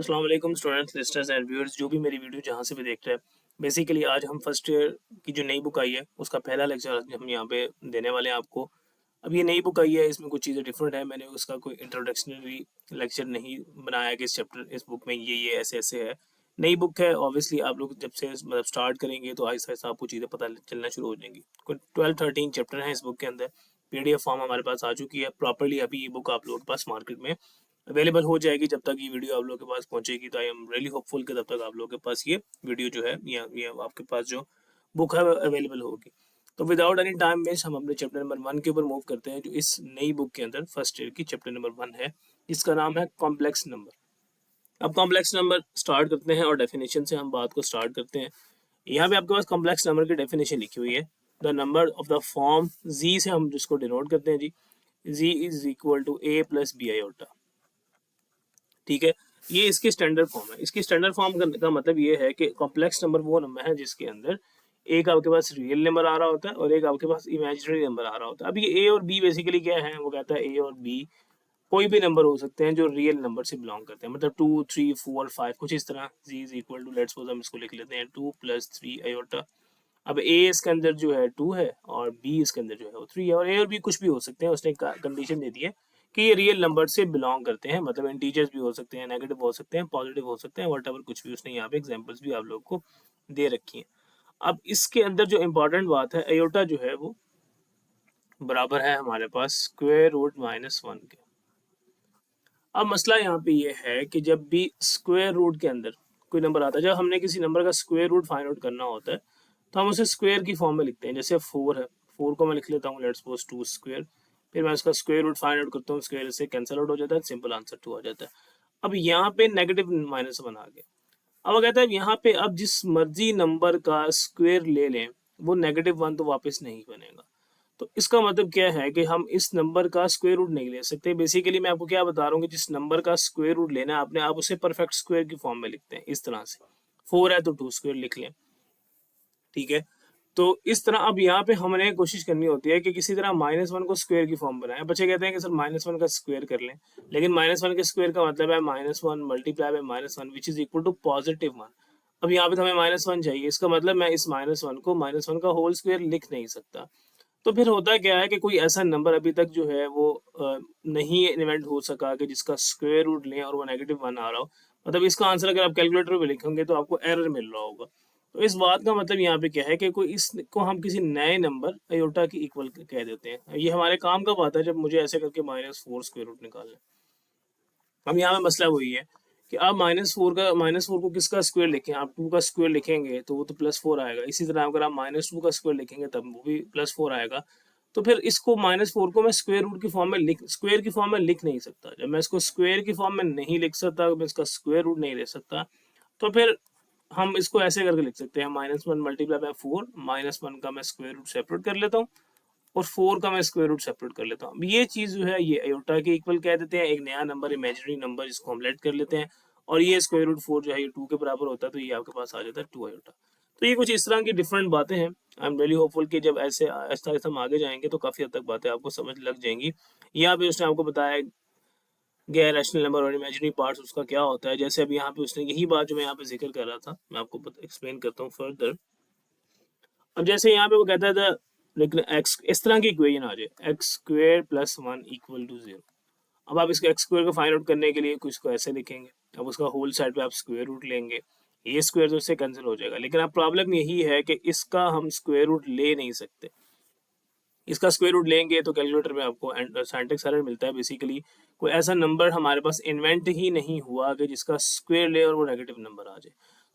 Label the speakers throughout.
Speaker 1: अस्सलाम वालेकुम students, listeners and viewers, जो भी मेरी वीडियो जहाँ से भी देख रहे हैं। बेसिकली आज हम फर्स्ट ईयर की जो नई बुक आई है उसका पहला लेक्चर आज हम यहाँ पे देने वाले हैं आपको। अब ये नई बुक आई है, इसमें कुछ चीज़ें डिफरेंट है। मैंने उसका कोई इंट्रोडक्शनरी लेक्चर नहीं बनाया कि इस चैप्टर इस बुक में ये ऐसे ऐसे है। नई बुक है, ऑब्वियसली आप लोग जब से मतलब स्टार्ट करेंगे तो आहिस्ता आहिस्ता आपको चीज़ें पता चलना शुरू हो जाएंगी। कोई 12-13 चैप्टर हैं इस बुक के अंदर। PDF फॉर्म हमारे पास आ चुकी है प्रॉपरली। अभी ये बुक आप लोगों के पास मार्केट में अवेलेबल हो जाएगी। जब तक ये वीडियो आप लोगों के पास पहुंचेगी तो आई एम रियली होपफुल कि तब तक आप लोगों के पास ये वीडियो जो है या ये आपके पास जो बुक है अवेलेबल होगी। तो विदाउट एनी टाइम वेस्ट हम अपने चैप्टर नंबर 1 के ऊपर मूव करते हैं, जो इस नई बुक के अंदर फर्स्ट ईयर की चैप्टर नंबर 1 है, जिसका नाम है कॉम्प्लेक्स नंबर। अब कॉम्प्लेक्स नंबर स्टार्ट करते हैं और डेफिनेशन से हम बात को स्टार्ट करते हैं। यहाँ पे आपके पास कॉम्प्लेक्स नंबर की डेफिनेशन लिखी हुई है। The number of the form z से हम जिसको डिनोट करते हैं z, z is equal to a plus B iota. ठीक है, ये इसकी स्टैंडर्ड फॉर्म है। इसकी स्टैंडर्ड फॉर्म का मतलब ये है कि कॉम्प्लेक्स नंबर वो नंबर है जिसके अंदर एक आपके पास रियल नंबर आ रहा होता है और एक आपके पास इमेजिनरी नंबर आ रहा होता है। अब ये ए और बी बेसिकली क्या है, वो कहता है ए और बी कोई भी नंबर हो सकते हैं जो रियल नंबर से बिलोंग करते हैं, मतलब 2 3 4 5 कुछ इस तरह। Z is equal to, let's suppose हम इसको लिख लेते हैं 2 + 3 आयोटा। अब ए इसके अंदर जो है 2 है और बी इसके अंदर जो है वो 3 है, और ए और बी कुछ भी हो सकते हैं। उसने कंडीशन दे दी है कि ये रियल नंबर से बिलोंग करते हैं, मतलब इंटीजर्स भी हो सकते हैं, नेगेटिव हो सकते हैं, पॉजिटिव हो सकते हैं, व्हाटएवर कुछ भी। उसने यहाँ पे एग्जांपल्स भी आप लोगों को दे रखी हैं। अब इसके अंदर जो इम्पोर्टेंट बात है, अयोटा जो है वो बराबर है हमारे पास स्क्वायर रूट -1 के। अब मसला यहाँ पे ये है कि जब भी स्क्वायर रूट के अंदर कोई नंबर आता है, जब हमने किसी नंबर का स्क्वायर रूट फाइंड आउट करना होता है तो हम उसे स्क्वायर की फॉर्म में लिखते हैं। जैसे 4 है, 4 को मैं लिख लेता हूँ लेट्स सपोज 2 स्क्वायर, फिर मैं उसका स्क्वायर रूट फाइंड आउट करता हूँ, स्क्वायर से कैंसिल आउट हो जाता है, सिंपल आंसर 2 आ जाता है। अब यहाँ पे नेगेटिव -1 आ गया। अब वो कहता है यहाँ पे अब जिस मर्जी नंबर का स्क्वायर ले लें वो -1 तो वापस नहीं बनेगा। तो इसका मतलब क्या है कि हम इस नंबर का स्क्वायर रूट नहीं ले सकते। बेसिकली मैं आपको क्या बता रहा हूँ कि जिस नंबर का स्क्वायर रूट लेना है आपने, आप उसे परफेक्ट स्क्वायर की फॉर्म में लिखते हैं इस तरह से। 4 है तो 2 स्क्वायर लिख लें, ठीक है। तो इस तरह अब यहाँ पे हमने कोशिश करनी होती है कि किसी तरह -1 को स्क्वायर की फॉर्म बनाएं। बच्चे कहते हैं कि सर -1 का स्क्वायर कर लें, लेकिन -1 के स्क्वायर का मतलब है -1 multiply by -1 which is equal to +1। अब यहाँ पे तो हमें -1 चाहिए, इसका मतलब मैं इस -1 को -1 का होल स्क्वायर लिख नहीं सकता। तो फिर होता क्या है कि कोई ऐसा नंबर अभी तक जो है वो नहीं इन्वेंट हो सका कि जिसका स्क्वायर रूट लें और वो -1 आ रहा हो। मतलब इसका आंसर अगर आप कैलकुलेटर में लिखेंगे तो आपको एरर मिल रहा होगा। तो इस बात का मतलब यहाँ पे क्या है कि कोई इसको हम किसी नए नंबर अयोटा की इक्वल कह देते हैं। ये हमारे काम कब आता है, जब मुझे ऐसे करके -4 स्क्वायर रूट निकालना है। अब यहाँ पे मसला वही है कि आप -4 को किसका स्क्वायर लिखें। आप 2 का स्क्वायर लिखेंगे तो वो तो +4 आएगा। इसी तरह अगर आप -2 का स्क्वायर लिखेंगे तब वो भी +4 आएगा। तो फिर इसको -4 को मैं स्क्वायर रूट की फॉर्म में स्क्वायर की फॉर्म में लिख नहीं सकता। जब मैं इसको स्क्वायर की फॉर्म में नहीं लिख सकता, मैं इसका स्क्वायर रूट नहीं ले सकता, तो फिर हम इसको ऐसे करके लिख सकते हैं -1 मल्टीप्लाई बाय 4, -1 का मैं स्क्वायर रूट सेपरेट कर लेता हूँ और 4 का मैं स्क्वायर रूट सेपरेट कर लेता हूँ। ये चीज़ जो है ये अयोटा के इक्वल कह देते हैं। एक नया नंबर, इमेजिनरी नंबर, जिसको हम लेट कर लेते हैं, और ये स्क्वायर रूट 4 जो है ये 2 के बराबर होता है, तो ये आपके पास आ जाता है 2 अयोटा। तो ये कुछ इस तरह की डिफरेंट बातें हैं। आई एम रियली होपफुल कि जब ऐसे आहिस्ता आहिस्ता हम आगे जाएंगे तो काफ़ी हद तक बातें आपको समझ लग जाएंगी। यहाँ पे उसने आपको बताया गैर रैशनल नंबर और इमेजिनरी पार्ट्स उसका क्या होता है। जैसे अभी यहाँ पे उसने यही बात जो मैं यहाँ पे जिक्र कर रहा था, मैं आपको एक्सप्लेन करता हूँ फर्दर। अब जैसे यहाँ पे वो कहता था, लेकिन एक्स इस तरह की इक्वेशन आ जाए x square plus 1 equal to 0। अब आप इसको एक्स स्क्वेयर को फाइंड आउट करने के लिए कुछ को ऐसे लिखेंगे। अब उसका होल साइड पे आप स्क्वेयर रूट लेंगे, ये स्क्वेयर तो इससे कैंसिल हो जाएगा। लेकिन अब प्रॉब्लम यही है कि इसका हम स्क्वेयर रूट ले नहीं सकते। इसका स्क्वायर रूट लेंगे तो कैलकुलेटर में आपको सिंटैक्स एरर मिलता है। बेसिकली कोई ऐसा नंबर हमारे पास इन्वेंट ही नहीं हुआ कि जिसका स्क्वायर ले और वो नेगेटिव नंबर आ जाए।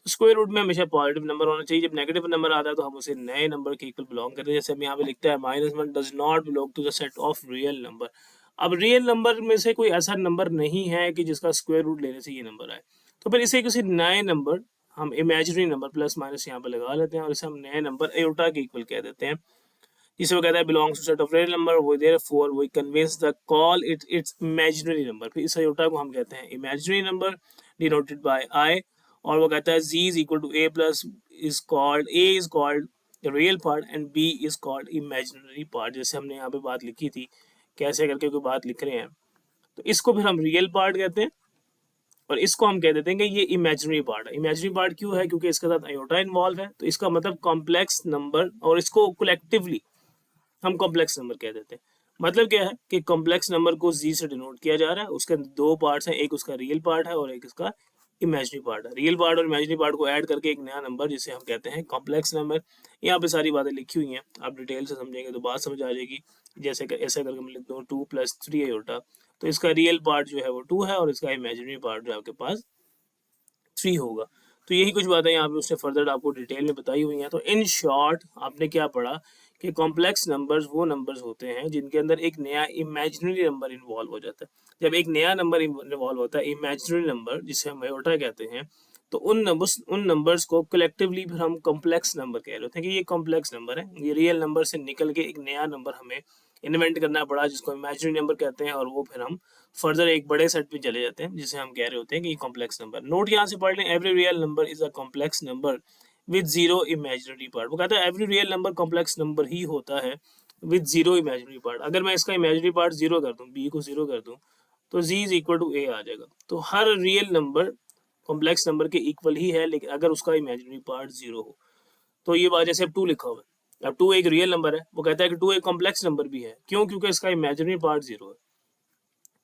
Speaker 1: तो स्क्वायर रूट में हमेशा पॉजिटिव नंबर होना चाहिए। जब नेगेटिव नंबर आता है तो हम उसे नए नंबर के इक्वल बिलोंग करते हैं। जैसे हम यहाँ पे लिखता है -1 does not belong to the set of real number. अब रियल नंबर में से कोई ऐसा नंबर नहीं है कि जिसका स्क्वायर रूट लेने से ये नंबर आए। तो फिर इसे किसी नए नंबर, हम इमेजिनरी नंबर प्लस माइनस यहाँ पे लगा लेते हैं और इसे हम नए नंबर एयोटा के इक्वल कह देते हैं, जिसे वो कहता है belongs to set of real number. वो therefore we convince the call it's imaginary number. फिर इस आयोटा को हम कहते हैं imaginary number denoted by i. और वो कहता है z is equal to a plus is called a is called real part and b is called imaginary part. जैसे हमने यहाँ पे बात लिखी थी, कैसे करके कोई बात लिख रहे हैं, तो इसको फिर हम रियल पार्ट कहते हैं और इसको हम कह देते हैं कि ये इमेजिनरी पार्ट है। इमेजिनरी पार्ट क्यों है? क्योंकि इसके साथ आयोटा इन्वॉल्व है, तो इसका मतलब कॉम्प्लेक्स नंबर, और इसको कलेक्टिवली हम कॉम्प्लेक्स नंबर कह देते हैं। मतलब क्या है कि कॉम्प्लेक्स नंबर को जी से डिनोट किया जा रहा है, उसके दो पार्ट्स हैं, एक उसका रियल पार्ट है और एक इसका इमेजिनरी पार्ट है। रियल पार्ट और इमेजिनरी पार्ट को ऐड करके एक नया नंबर जिसे हम कहते हैं कॉम्प्लेक्स नंबर। यहाँ पे सारी बातें लिखी हुई हैं, आप डिटेल से समझेंगे तो बात समझ आ जाएगी। जैसे ऐसा करके मैं लिख दूँ 2 + 3 आयोटा, तो इसका रियल पार्ट जो है वो 2 है और इसका इमेजिनरी पार्ट जो आपके पास 3 होगा। तो यही कुछ बातें यहाँ पे उसने फर्दर आपको डिटेल में बताई हुई हैं। तो इन शॉर्ट आपने क्या पढ़ा कि कॉम्प्लेक्स नंबर्स वो नंबर्स होते हैं जिनके अंदर एक नया इमेजिनरी नंबर इन्वॉल्व हो जाता है। जब एक नया नंबर इन्वॉल्व होता है इमेजिनरी नंबर, जिसे हम आयोटा कहते हैं, तो उन नंबर्स को कलेक्टिवली फिर हम कॉम्प्लेक्स नंबर कह रहे होते हैं कि ये कॉम्प्लेक्स नंबर है। ये रियल नंबर से निकल के एक नया नंबर हमें इन्वेंट करना पड़ा जिसको इमेजिनरी नंबर कहते हैं, और वो फिर हम फर्दर एक बड़े सेट पे चले जाते हैं जिसे हम कह रहे होते हैं कि ये कॉम्प्लेक्स नंबर। नोट यहाँ से पढ़ लें, every real number is a complex number with zero imaginary part. वो कहता है every real number complex number ही होता है विद जीरो इमेजिनरी पार्ट। अगर मैं इसका इमेजिनरी पार्ट जीरो कर दूं, बी को जीरो कर दूं, तो जी इज इक्वल टू ए आ जाएगा। तो हर रियल नंबर कॉम्प्लेक्स नंबर के इक्वल ही है, लेकिन अगर उसका इमेजिनरी पार्ट जीरो हो। तो ये बात, जैसे अब 2 लिखा हुआ है, अब 2 एक रियल नंबर है, वो कहता है कि 2 एक कॉम्प्लेक्स नंबर भी है। क्यों? क्योंकि इसका इमेजिनरी पार्ट जीरो है।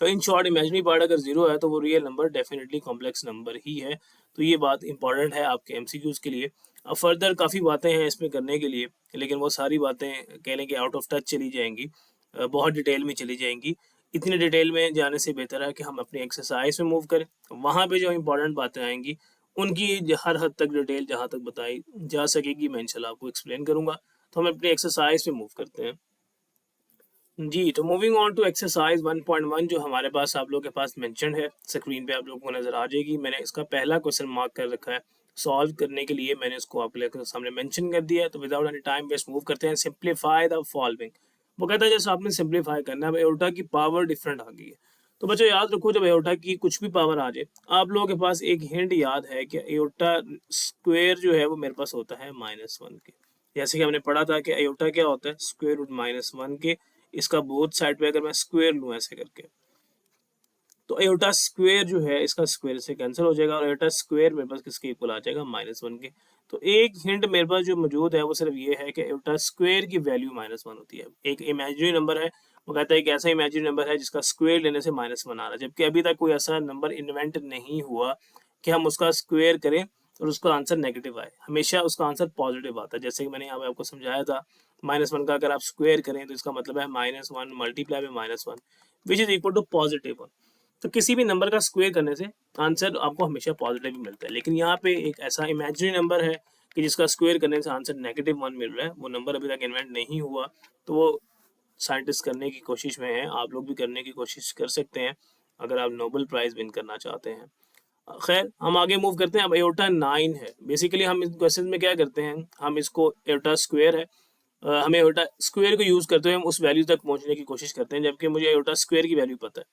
Speaker 1: तो इन शॉर्ट इमेजिनरी पार्ट अगर जीरो है तो वो real number definitely complex number ही है। तो ये बात इंपॉर्टेंट है आपके एमसीक्यूज के लिए। अब फर्दर काफ़ी बातें हैं इसमें करने के लिए, लेकिन वो सारी बातें कह लें कि आउट ऑफ टच चली जाएंगी, बहुत डिटेल में चली जाएंगी। इतनी डिटेल में जाने से बेहतर है कि हम अपनी एक्सरसाइज में मूव करें। वहाँ पे जो इंपॉर्टेंट बातें आएंगी उनकी हर हद तक डिटेल जहाँ तक बताई जा सकेगी मैं इंशाल्लाह आपको एक्सप्लेन करूँगा। तो हम अपनी एक्सरसाइज पे मूव करते हैं। जी, तो मूविंग ऑन टू एक्सरसाइज 1.1 जो हमारे पास आप लोगों के पास मेंशन है, स्क्रीन पे आप लोगों को नजर आ जाएगी। मैंने इसका पहला क्वेश्चन मार्क कर रखा है, सॉल्व करने के लिए मैंने इसको आपके सामने मेंशन कर दिया है। तो without any time waste move करते हैं। Simplify the following. वो कहता है जैसे आपने सिंप्लीफाई करना है, एयोटा की पावर डिफरेंट आ गई है। तो बच्चों याद रखो, जब एयोटा की कुछ भी पावर आ जाए, आप लोगों के पास एक हिंट याद है कि एयोटा स्क्वायर जो है वो मेरे पास होता है -1 के। जैसे कि हमने पढ़ा था कि एयोटा क्या होता है, स्क्वायर रूट -1 के। इसका बोथ साइड पे अगर मैं स्क्वायर लूँ ऐसे करके, तो एयोटा स्क्वायर जो है इसका स्क्वायर से कैंसिल हो जाएगा और एयोटा स्क्वायर मेरे पास किसके इक्वल आ जाएगा, -1 के। तो एक हिंट मेरे पास जो मौजूद है वो सिर्फ ये है कि एयोटा स्क्वायर की वैल्यू -1 होती है। एक इमेजिनरी नंबर है, वो कहता है एक ऐसा इमेजिनरी नंबर है जिसका स्क्वायर लेने से -1 आ रहा है, जबकि अभी तक कोई ऐसा नंबर इन्वेंट नहीं हुआ कि हम उसका स्क्वायर करें और उसका आंसर नेगेटिव आए। हमेशा उसका आंसर पॉजिटिव आता है। जैसे कि मैंने यहाँ पे आपको समझाया था, -1 का अगर आप स्क्वायर करें तो इसका मतलब है -1 मल्टीप्लाई में -1 विच इज इक्वल टू +1। तो किसी भी नंबर का स्क्वायर करने से आंसर आपको हमेशा पॉजिटिव ही मिलता है। लेकिन यहाँ पे एक ऐसा इमेजिनरी नंबर है कि जिसका स्क्वायर करने से आंसर -1 मिल रहा है, वो नंबर अभी तक इन्वेंट नहीं हुआ। तो वो साइंटिस्ट करने की कोशिश में है, आप लोग भी करने की कोशिश कर सकते हैं अगर आप नोबेल प्राइज विन करना चाहते हैं। खैर, हम आगे मूव करते हैं। अब एयोटा 9 है। बेसिकली हम इस क्वेश्चन में क्या करते हैं, हम इसको एयोटा स्क्वायर है, हमें एयोटा स्क्वायर को यूज करते हुए हम उस वैल्यू तक पहुंचने की कोशिश करते हैं, जबकि मुझे एयोटा स्क्वायर की वैल्यू पता है।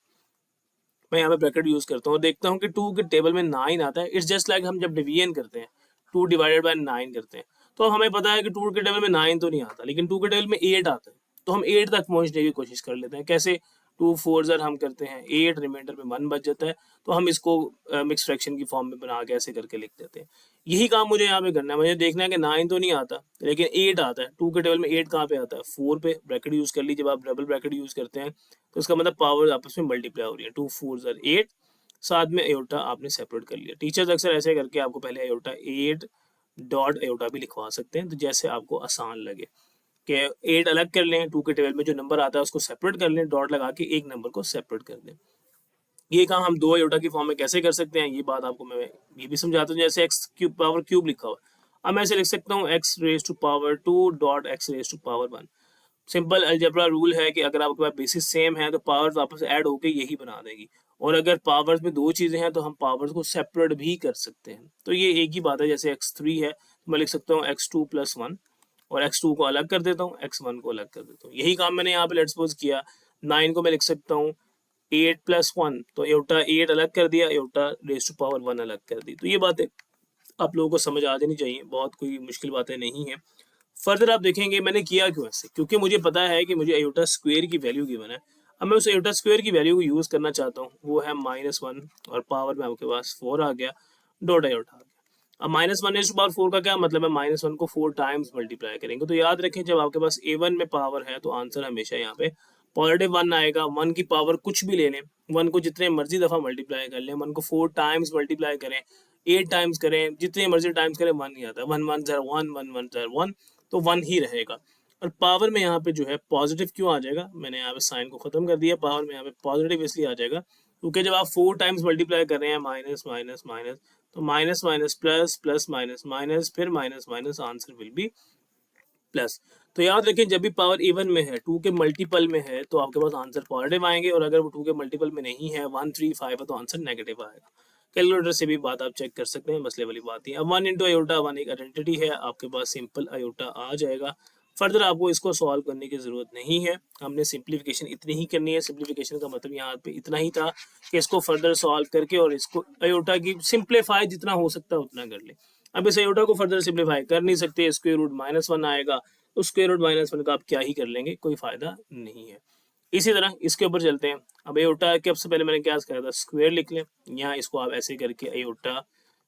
Speaker 1: मैं यहाँ पे ब्रैकेट यूज करता हूँ और देखता हूँ कि 2 के टेबल में 9 आता है। इट्स जस्ट लाइक हम जब डिवीजन करते हैं 2 डिवाइडेड बाय 9 करते हैं, तो हमें पता है कि 2 के टेबल में 9 तो नहीं आता, लेकिन 2 के टेबल में 8 आता है। तो हम 8 तक पहुंचने की कोशिश कर लेते हैं। कैसे? 2 4 ज़र हम करते हैं 8, रिमाइंडर में 1 बच जाता है, तो हम इसको मिक्स फ्रैक्शन की फॉर्म में बना के ऐसे करके लिख देते हैं। यही काम मुझे यहाँ पे करना है। मुझे देखना है कि 9 तो नहीं आता, लेकिन 8 आता है। 2 के टेबल में 8 कहाँ पे आता है, 4 पे। ब्रैकेट यूज कर ली। जब आप डबल ब्रैकेट यूज करते हैं तो इसका मतलब पावर आपस में मल्टीप्लाई हो रही है। 2 4 ज़र 8, साथ में एयोटा आपने सेपरेट कर लिया। टीचर्स अक्सर ऐसे करके आपको पहले एयोटा 8 डॉट एयोटा भी लिखवा सकते हैं, तो जैसे आपको आसान लगे कि 8 अलग कर लें, 2 के टेबल में जो नंबर आता है उसको सेपरेट कर लें, डॉट लगा के एक नंबर को सेपरेट कर दें। ये काम हम 2 एयोटा की फॉर्म में कैसे कर सकते हैं, ये बात आपको मैं ये भी समझाता हूँ। जैसे एक्स क्यूब पावर क्यूब लिखा हुआ, अब मैं ऐसे लिख सकता हूँ x raise to power 2 dot x raise to power 1। Simple algebra rule है कि अगर आपके पास बेसिस सेम है तो पावर्स वापस ऐड होके यही बना देगी, और अगर पावर्स में 2 चीजें हैं तो हम पावर्स को सेपरेट भी कर सकते हैं। तो ये एक ही बात है। जैसे x3 है तो मैं लिख सकता हूँ x2 + 1, और x2 को अलग कर देता हूँ, x1 को अलग कर देता हूँ। यही काम मैंने यहाँ पे लेट्स सपोज किया। 9 को मैं लिख सकता हूँ 8 + 1, तो एयोटा 8 अलग कर दिया, एयोटा रेज टू पावर 1 अलग कर दी। तो ये बातें आप लोगों को समझ आ जानी चाहिए, बहुत कोई मुश्किल बातें नहीं है। फर्दर आप देखेंगे मैंने किया क्यों ऐसे, क्योंकि मुझे पता है कि मुझे एयोटा स्क्वायर की वैल्यू गिवन है। अब मैं उस आयोटा स्क्वायर की वैल्यू को यूज करना चाहता हूँ, वो है -1 और पावर में आपके पास 4 आ गया, डॉट आयोटा आ गया। अब -1/4 का क्या मतलब है, -1 को 4 टाइम्स मल्टीप्लाई करेंगे। तो याद रखें जब आपके पास A1 में पावर है तो आंसर हमेशा यहाँ पे पॉजिटिव 1 आएगा। 1 की पावर कुछ भी ले लें, 1 को जितने मर्जी दफा मल्टीप्लाई कर लें, 1 को 4 टाइम्स मल्टीप्लाई करें, 8 टाइम्स करें, जितने मर्जी टाइम्स करें 1 ही आता है। 1 1 0 1 1 1 0 1, तो 1 ही रहेगा। और पावर में यहाँ पे जो है पॉजिटिव क्यों आ जाएगा, मैंने यहाँ पे साइन को खत्म कर दिया, पावर में यहाँ पे पॉजिटिव इसलिए आ जाएगा क्योंकि जब आप 4 टाइम्स मल्टीप्लाई कर रहे हैं माइनस माइनस माइनस, तो minus minus plus, plus minus minus, फिर minus minus, answer will be plus. तो याद रखें जब भी पावर इवन में है, 2 के मल्टीपल में है, तो आपके पास आंसर पॉजिटिव आएंगे, और अगर वो 2 के मल्टीपल में नहीं है, 1 3 5 है, तो आंसर नेगेटिव आएगा। कैलकुलेटर से भी बात आप चेक कर सकते हैं, मसले वाली बात ही। अब 1 इंटू आयोटा 1 एक आइडेंटिटी है, आपके पास सिंपल आयोटा आ जाएगा। फर्दर आपको इसको सॉल्व करने की जरूरत नहीं है, हमने सिंप्लीफिकेशन इतनी ही करनी है। सिंप्लीफिकेशन का मतलब यहाँ पे इतना ही था कि इसको फर्दर सॉल्व करके और इसको आयोटा की सिंप्लीफाई जितना हो सकता है उतना कर ले। अब इस आयोटा को फर्दर सिंप्लीफाई कर नहीं सकते, स्क्वायर रूट -1 आएगा, तो स्क्वायर रूट -1 का आप क्या ही कर लेंगे, कोई फायदा नहीं है। इसी तरह इसके ऊपर चलते हैं। अब आयोटा के सबसे पहले मैंने क्या कहा था, स्क्वायर लिख लें। यहाँ इसको आप ऐसे करके आयोटा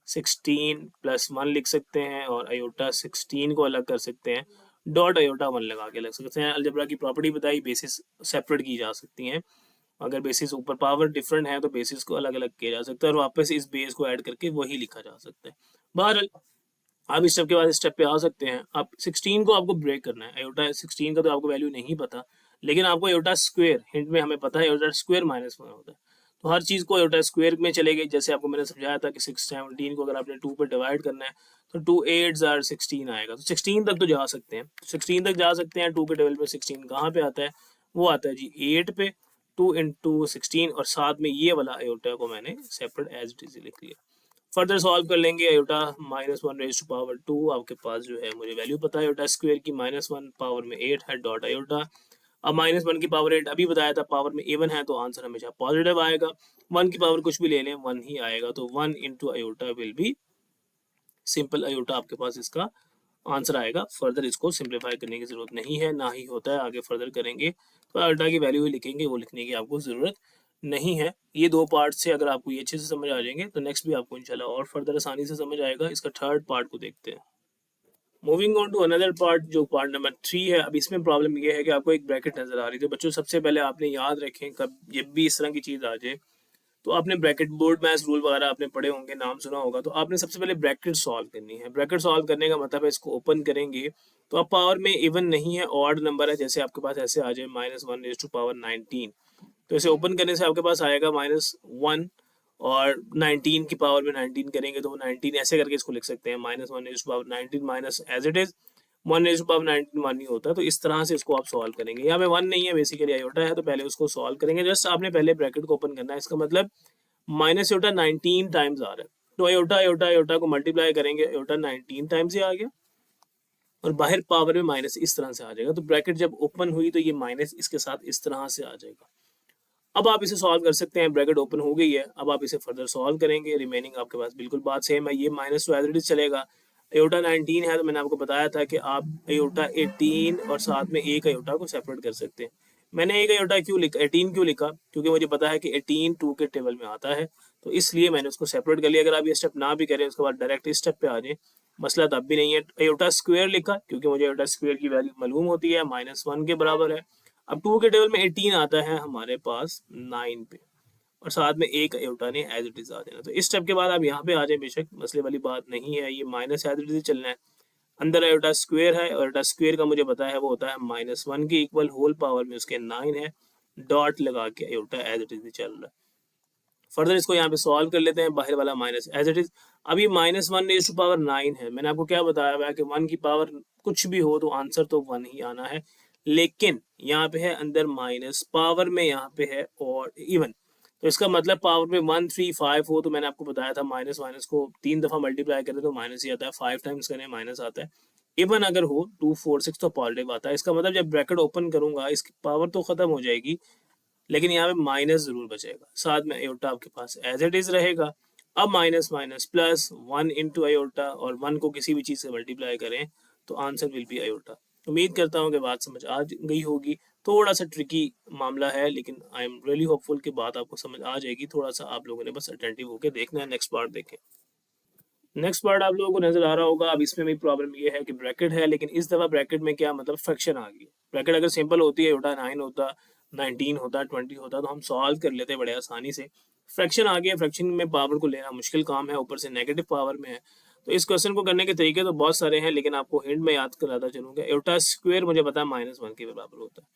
Speaker 1: 16 + 1 लिख सकते हैं, और आयोटा 16 को अलग कर सकते हैं, डॉट आयोटा 1 लगा के लग सकते हैं। अलजेब्रा की प्रॉपर्टी बताई, बेसिस सेपरेट की जा सकती हैं। अगर बेसिस ऊपर पावर डिफरेंट है तो बेसिस को अलग अलग किया जा सकता है, और वापस इस बेस को ऐड करके वही लिखा जा सकता है। बहरहाल आप इस स्टेप के बाद इस स्टेप पे आ सकते हैं। आप 16 को आपको ब्रेक करना है। आयोटा 16 का तो आपको वैल्यू नहीं पता, लेकिन आपको आयोटा स्क्वायर, हिंट में हमें पता है आयोटा स्क्वायर -1 होता है, तो हर चीज़ को आयोटा स्क्वायर में चलेगी। जैसे आपको मैंने समझाया था कि 17 को अगर आपने 2 पर डिवाइड करना है तो 2 8s are 16 आएगा, तो 16 तक तो जा सकते हैं, 16 तक जा सकते हैं। 2 के टेबल पे 16 कहाँ पे आता है, वो आता है जी 8 पे, 2 इंटू 16, और साथ में ये वाला आयोटा को मैंने सेपरेट एज इट इज लिख लिया। फर्दर सॉल्व कर लेंगे। आयोटा -1/2 आपके पास जो है, मुझे वैल्यू पता है आयोटा स्क्वायर की, -1 पावर में 8 है, डॉट आयोटा। अब -1 की पावर 8 अभी बताया था, पावर में इवन है तो आंसर हमेशा पॉजिटिव आएगा। 1 की पावर कुछ भी ले लें 1 ही आएगा, तो 1 into iota will be simple iota, आपके पास इसका आंसर आएगा। फर्दर इसको सिंप्लीफाई करने की जरूरत नहीं है, ना ही होता है, आगे फर्दर करेंगे तो आयोटा की वैल्यू ही लिखेंगे, वो लिखने की आपको जरूरत नहीं है। ये 2 पार्ट से अगर आपको ये अच्छे से समझ आ जाएंगे तो नेक्स्ट भी आपको इंशाल्लाह और फर्दर आसानी से समझ आएगा। इसका थर्ड पार्ट को देखते हैं। Moving on to another part, जो पार्ट नंबर 3 है। अब इसमें प्रॉब्लम ये है कि आपको एक ब्रैकेट नजर आ रही है, तो बच्चों सबसे पहले आपने याद रखें, कब जब भी इस तरह की चीज आ जाए तो आपने ब्रैकेट, बोर्ड मैथ्स रूल वगैरह आपने पढ़े होंगे, नाम सुना होगा, तो आपने सबसे पहले ब्रैकेट सॉल्व करनी है। ब्रैकेट सॉल्व करने का मतलब है इसको ओपन करेंगे तो अब पावर में इवन नहीं है, ऑड नंबर है, जैसे आपके पास ऐसे आ जाए -1/19, तो इसे ओपन करने से आपके पास आएगा -1, और 19 की पावर में 19 करेंगे तो 19 ऐसे करके इसको लिख सकते हैं, -1/19 माइनस एज इट इज 1/19 1 ही होता है, तो इस तरह से इसको आप सॉल्व करेंगे। यहाँ पे 1 नहीं है, बेसिकली आयोटा है, तो पहले उसको सॉल्व करेंगे। जस्ट आपने पहले ब्रैकेट को ओपन करना है, इसका मतलब माइनस आयोटा 19 टाइम्स आ रहा है, तो आयोटा आयोटा आयोटा को मल्टीप्लाई करेंगे, आयोटा 19 टाइम्स ही आ गया, और बाहर पावर में माइनस इस तरह से आ जाएगा। तो ब्रैकेट जब ओपन हुई तो ये माइनस इसके साथ इस तरह से आ जाएगा। अब आप इसे सॉल्व कर सकते हैं, ब्रैकेट ओपन हो गई है। अब आप इसे फर्दर सॉल्व करेंगे, रिमेनिंग आपके पास बिल्कुल बात सेम है, ये माइनस तो एज इट इज चलेगा। आयोटा 19 है तो मैंने आपको बताया था कि आप आयोटा 18 और साथ में एक आयोटा को सेपरेट कर सकते हैं। मैंने एक आयोटा क्यों लिखा, 18 क्यों लिखा, क्योंकि मुझे पता है कि 18 2 के टेबल में आता है, तो इसलिए मैंने उसको सेपरेट कर लिया। अगर आप ये स्टेप ना भी करें उसके बाद डायरेक्ट इस स्टेप पे आ जाए, मसला तब भी नहीं है। आयोटा स्क्वायर लिखा क्योंकि मुझे आयोटा स्क्वायर की वैल्यू मालूम होती है, -1 के बराबर है। अब 2 के टेबल में 18 आता है हमारे पास 9 पे, और साथ में एक आयोटा ने एज इट इज आ जाना। तो इस स्टेप के बाद आप यहाँ पे आ जाए, बेशक मसले वाली बात नहीं है, ये माइनस एज इट इज चलना है। अंदर आयोटा स्क्वायर है, और आयोटा स्क्वायर का मुझे पता है वो होता है -1 के इक्वल, होल पावर में उसके 9 है, डॉट लगा के आयोटा एज इट इज चल रहा है। फर्दर इसको यहाँ पे सॉल्व कर लेते हैं, बाहर वाला माइनस एज इट इज। अभी -1/9 है, मैंने आपको क्या बताया हुआ है कि 1 की पावर कुछ भी हो तो आंसर तो 1 ही आना है, लेकिन यहाँ पे है अंदर माइनस, पावर में यहाँ पे है और इवन, तो इसका मतलब पावर में 1 3 5 हो, तो मैंने आपको बताया था माइनस माइनस को 3 दफा मल्टीप्लाई करें तो माइनस ही आता है, 5 टाइम्स करें माइनस आता है। इवन अगर हो 2 4 6 तो पॉजिटिव आता है। इसका मतलब जब ब्रैकेट ओपन करूंगा इसकी पावर तो खत्म हो जाएगी, लेकिन यहाँ पे माइनस जरूर बचेगा, साथ में आयोटा आपके पास एज इट इज रहेगा। अब minus minus plus 1 into iota, और 1 को किसी भी चीज से मल्टीप्लाई करें तो आंसर विल बी आयोटा। उम्मीद करता हूँ कि बात समझ आ गई होगी। थोड़ा सा ट्रिकी मामला है, लेकिन आई एम रियली होपफुल कि बात आपको समझ आ जाएगी। थोड़ा सा आप लोगों ने बस अटेंटिव होकर देखना है। नेक्स्ट पार्ट देखें। नेक्स्ट पार्ट आप लोगों को नजर आ रहा होगा। अब इसमें भी प्रॉब्लम ये है कि ब्रैकेट है, लेकिन इस दफा ब्रैकेट में क्या मतलब फ्रैक्शन आ गई। ब्रैकेट अगर सिंपल होती है, होता 9 होता, 19 होता, 20 होता, तो हम सॉल्व कर लेते बड़े आसानी से। फ्रैक्शन आ गया, फ्रैक्शन में पावर को लेना मुश्किल काम है, ऊपर से नेगेटिव पावर में है। तो इस क्वेश्चन को करने के तरीके तो बहुत सारे हैं, लेकिन आपको हिंट में याद कराता चलूंगा। एयोटा स्क्वायर मुझे पता है -1 के बराबर होता है।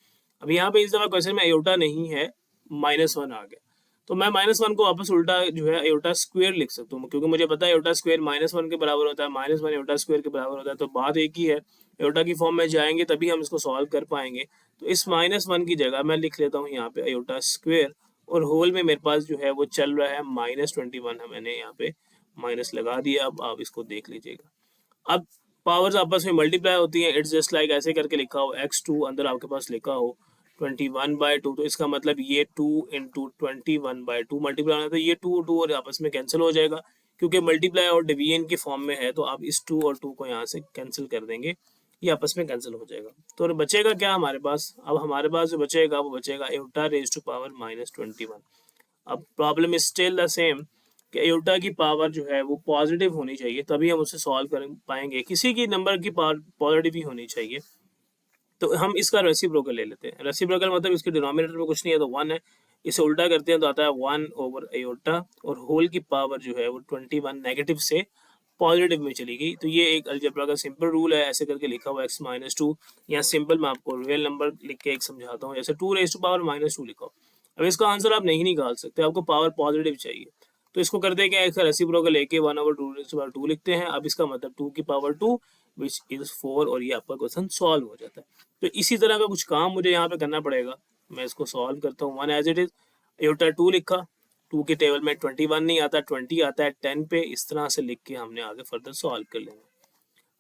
Speaker 1: अब यहाँ पे इस दफा क्वेश्चन में एयोटा नहीं है, -1 आ गया, तो मैं -1 को वापस उल्टा जो है एयोटा स्क्वायर लिख सकता हूँ, क्योंकि मुझे पता है एयोटा स्क्वायर -1 के बराबर होता है, -1 एयोटा स्क्वायर के बराबर होता है। तो बात एक ही है, एयोटा की फॉर्म में जाएंगे तभी हम इसको सॉल्व कर पाएंगे। तो इस -1 की जगह मैं लिख लेता हूँ यहाँ पे एयोटा स्क्वायर, और होल में मेरे पास जो है वो चल रहा है -21 है, मैंने यहाँ पे माइनस लगा दिया। अब आप इसको देख लीजिएगा। अब पावर्स आपस में मल्टीप्लाई होती हैं। इट्स जस्ट लाइक ऐसे करके लिखा हो x2, अंदर आपके पास लिखा हो 21/2, तो इसका मतलब ये 2 इंटू 21/2 मल्टीप्लाई होना, तो ये 2 और आपस में कैंसिल हो जाएगा, क्योंकि मल्टीप्लाई और डिवीजन की फॉर्म में है। तो आप इस 2 और 2 को यहाँ से कैंसिल कर देंगे, ये आपस में कैंसिल हो जाएगा। तो बचेगा क्या हमारे पास? अब हमारे पास जो बचेगा वो बचेगा एयोटा रेज टू पावर -21। अब problem is still the same कि एयोटा की पावर जो है वो पॉजिटिव होनी चाहिए, तभी हम उसे सॉल्व कर पाएंगे। किसी की नंबर की पावर पॉजिटिव ही होनी चाहिए। तो हम इसका रेसिप्रोकल ले लेते हैं। रेसिप्रोकल मतलब इसके डिनोमिनेटर में कुछ नहीं है तो 1 है, इसे उल्टा करते हैं तो आता है 1/एयोटा, और होल की पावर जो है वो 21 नेगेटिव से पॉजिटिव में चली गई। तो ये एक अलजेब्रा का सिंपल रूल है, ऐसे करके लिखा हुआ x-2। यहाँ सिंपल मैं आपको रियल नंबर लिख के एक समझाता हूँ, जैसे 2 रेज़ टू पावर -2 लिखा। अब इसका आंसर आप नहीं निकाल सकते, आपको पावर पॉजिटिव चाहिए। तो इसको करते हैं क्या, इसका रेसिप्रोकल लेके 1/2 लिखते हैं। अब इसका मतलब 2 की पावर 2 विच इज 4, और ये आपका क्वेश्चन सॉल्व हो जाता है। तो इसी तरह का कुछ काम मुझे यहाँ पे करना पड़ेगा। मैं इसको सॉल्व करता हूँ। 1 एज इट इज, एयोटा 2 लिखा, 2 के टेबल में 21 नहीं आता, 20 आता है 10 पे। इस तरह से लिख के हमने आगे फर्दर सॉल्व कर लेंगे।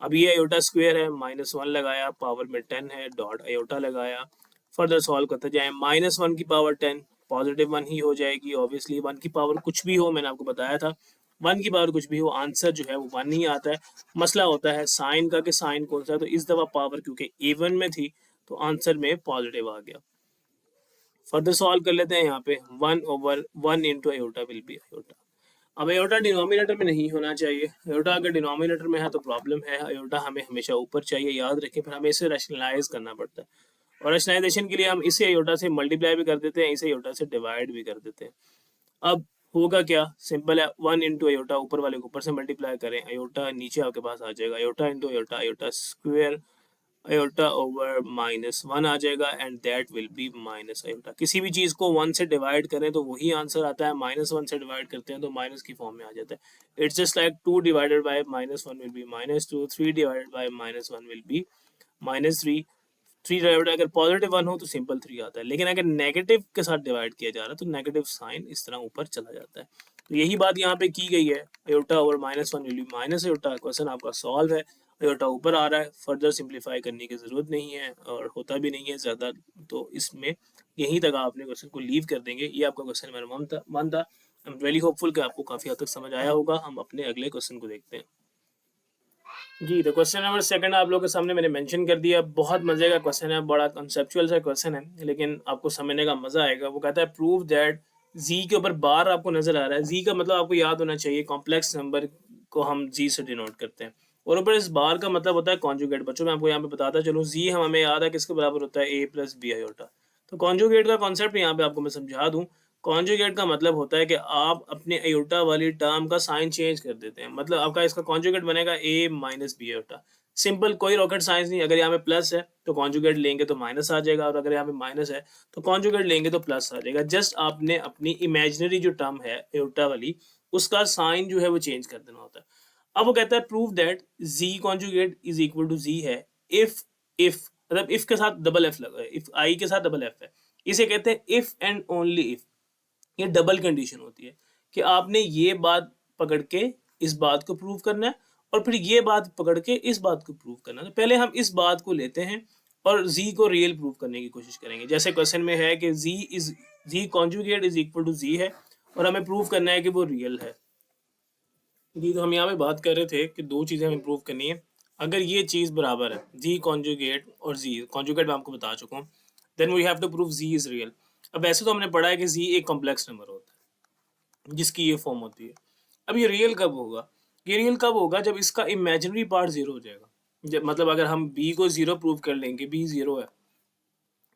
Speaker 1: अब ये एयोटा स्क्वायर है, -1 लगाया, पावर में 10 है, डॉट एयोटा लगाया, फर्दर सॉल्व करते जाए। -1 की पावर 10 पॉजिटिव 1 ही हो जाएगी ऑब्वियसली। 1 की पावर कुछ भी हो, मैंने आपको बताया था 1 की पावर कुछ भी हो, आंसर जो है वो 1 ही आता है। मसला होता है साइन का कि साइन कौन सा है। तो इस दफा पावर क्योंकि इवन में थी तो आंसर में पॉजिटिव आ गया। फर्दर सॉल्व कर लेते हैं। यहाँ पे 1/1 into aorta will be aorta. अब एयोटा डिनोमिनेटर में नहीं होना चाहिए। एयोटा अगर डिनोमिनेटर में है तो प्रॉब्लम है। एयोटा हमें हमेशा ऊपर चाहिए, याद रखें। फिर हमें इसे रैशनलाइज करना पड़ता है, और रैशनलाइजेशन के लिए हम इसे एयोटा से मल्टीप्लाई भी कर देते हैं, इसे एयोटा से डिवाइड भी कर देते हैं। अब होगा क्या, सिंपल है। 1 इंटू एयोटा, ऊपर वाले को ऊपर से मल्टीप्लाई करें, एयोटा नीचे आपके पास आ जाएगा। Iota into iota, iota square, iota over -1 आ जाएगा, and that will be minus iota. किसी भी चीज को 1 से डिवाइड करें तो वही आंसर आता है, -1 से डिवाइड करते हैं तो माइनस की फॉर्म में आ जाता है। It's just like 2 divided by -1 will B -2, 3 divided by -1 will B -3। 3 divide अगर +1 हो तो सिंपल 3 आता है, लेकिन अगर नेगेटिव के साथ डिवाइड किया जा रहा है तो नेगेटिव साइन इस तरह ऊपर चला जाता है। तो यही बात यहाँ पे की गई है। Iota over -1 will be minus iota. Question आपका सॉल्व है, अयोटा ऊपर आ रहा है, फर्दर सिंप्लीफाई करने की जरूरत नहीं है, और होता भी नहीं है ज्यादा। तो इसमें यहीं तक आपने क्वेश्चन को लीव कर देंगे। ये आपका क्वेश्चन मेरा मन था। आई एम रियली होपफुल कि आपको काफी हद तक समझ आया होगा। हम अपने अगले क्वेश्चन को देखते हैं। जी, तो क्वेश्चन नंबर सेकंड आप लोगों के सामने मैंने मेंशन कर दिया। बहुत मजे का क्वेश्चन है, बड़ा कंसेप्चुअल सा क्वेश्चन है, लेकिन आपको समझने का मजा आएगा। वो कहता है प्रूव दैट जी के ऊपर बार आपको नजर आ रहा है। जी का मतलब आपको याद होना चाहिए, कॉम्प्लेक्स नंबर को हम जी से डिनोट करते हैं, और ऊपर इस बार का मतलब होता है कॉन्जुगेट। बच्चों मैं आपको यहाँ पे बताता चलूँ, जी हम हमें याद है किसके बराबर होता है, a + b आयोटा। तो कॉन्जुगेट का कॉन्सेप्ट यहाँ पे आपको मैं समझा दूं। कॉन्जुगेट का मतलब होता है कि आप अपने अयोटा वाली टर्म का साइन चेंज कर देते हैं। मतलब आपका इसका कॉन्जुगेट बनेगा a - b अयोटा। सिंपल, कोई रॉकेट साइंस नहीं। अगर यहाँ पे प्लस है तो कॉन्जुगेट लेंगे तो माइनस आ जाएगा, और अगर यहाँ पे माइनस है तो कॉन्जुगेट लेंगे तो प्लस आ जाएगा। जस्ट आपने अपनी इमेजिनरी जो टर्म है अयोटा वाली, उसका साइन जो है वो चेंज कर देना होता है। अब वो कहता है prove that z conjugate is equal to z है इफ मतलब इफ के साथ डबल एफ लगा है, इफ आई के साथ डबल एफ है। इसे कहते हैं इफ एंड ओनली इफ। ये डबल कंडीशन होती है कि आपने ये बात पकड़ के इस बात को प्रूव करना है, और फिर ये बात पकड़ के इस बात को प्रूव करना है। तो पहले हम इस बात को लेते हैं और z को रियल प्रूव करने की कोशिश करेंगे। जैसे क्वेश्चन में है कि z conjugate is equal to z है, और हमें प्रूव करना है कि वो रियल है। जी, तो हम यहाँ पे बात कर रहे थे कि दो चीज़ें हमें प्रूव करनी है। अगर ये चीज़ बराबर है, जी कॉन्जुगेट और जी कॉन्जुगेट मैं आपको बता चुका हूँ, then we have to prove z is real. अब वैसे तो हमने पढ़ा है कि z एक कॉम्प्लेक्स नंबर होता है जिसकी ये फॉर्म होती है। अब ये रियल कब होगा? ये रियल कब होगा जब इसका इमेजिनरी पार्ट जीरो हो जाएगा। जब मतलब अगर हम b को जीरो प्रूव कर लेंगे, b जीरो है,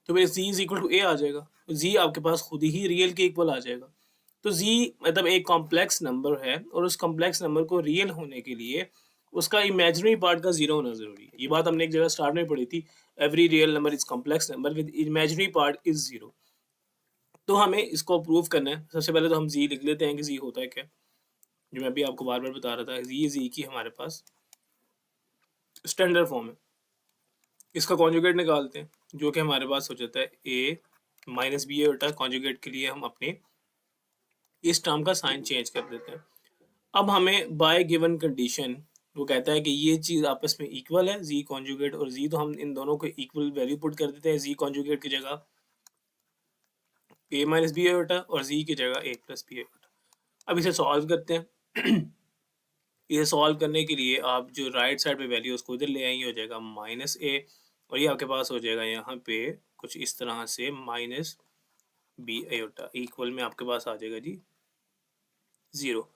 Speaker 1: तो फिर z is equal to a आ जाएगा। z आपके पास खुद ही रियल के इक्वल आ जाएगा। तो z मतलब एक कॉम्प्लेक्स नंबर है और उस कॉम्प्लेक्स नंबर को रियल होने के लिए उसका इमेजिनरी पार्ट का जीरो होना जरूरी है। ये बात हमने एक जगह स्टार्ट में पढ़ी थी, every real number is complex number with imaginary part is zero. तो हमें इसको प्रूव करना है। सबसे पहले तो हम z लिख लेते हैं कि z होता है क्या, जो मैं अभी आपको बार बार बता रहा था। z की हमारे पास स्टैंडर्ड फॉर्म है, इसका कॉन्जुगेट निकालते हैं जो कि हमारे पास हो जाता है a माइनस बी होता। कॉन्जुगेट के लिए हम अपने इस टर्म का साइन चेंज कर देते हैं। अब हमें बाय गिवन कंडीशन वो कहता है कि ये चीज आपस में इक्वल है, z कॉन्जुगेट और z, तो हम इन दोनों को इक्वल वैल्यू पुट कर देते हैं। z कॉन्जुगेट की जगह a माइनस बी होता और z की जगह a प्लस बी होता। अब इसे सॉल्व करते हैं। इसे सॉल्व करने के लिए आप जो राइट साइड पे वैल्यू उसको इधर ले आएंगे, हो जाएगा माइनस ए, और ये आपके पास हो जाएगा यहाँ पे कुछ इस तरह से माइनस बी आयोटा इक्वल में आपके पास आ जाएगा जी जीरो।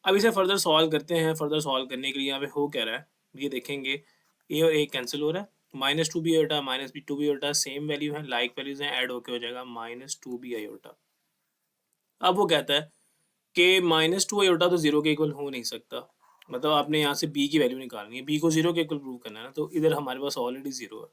Speaker 1: अब इसे फर्दर सॉल्व करते हैं। फर्दर सॉल्व करने के लिए यहाँ पे हो क्या रहा है ये देखेंगे, ए और ए कैंसिल हो रहा है, minus two B iota minus B two B iota same value है, लाइक वैल्यूज हैं, ऐड होके हो जाएगा माइनस टू बी आयोटा। अब वो कहता है कि माइनस टू आयोटा तो जीरो के इक्वल हो नहीं सकता, मतलब आपने यहाँ से b की वैल्यू निकालनी है, b को जीरो के इक्वल प्रूव करना है ना, तो इधर हमारे पास ऑलरेडी जीरो है।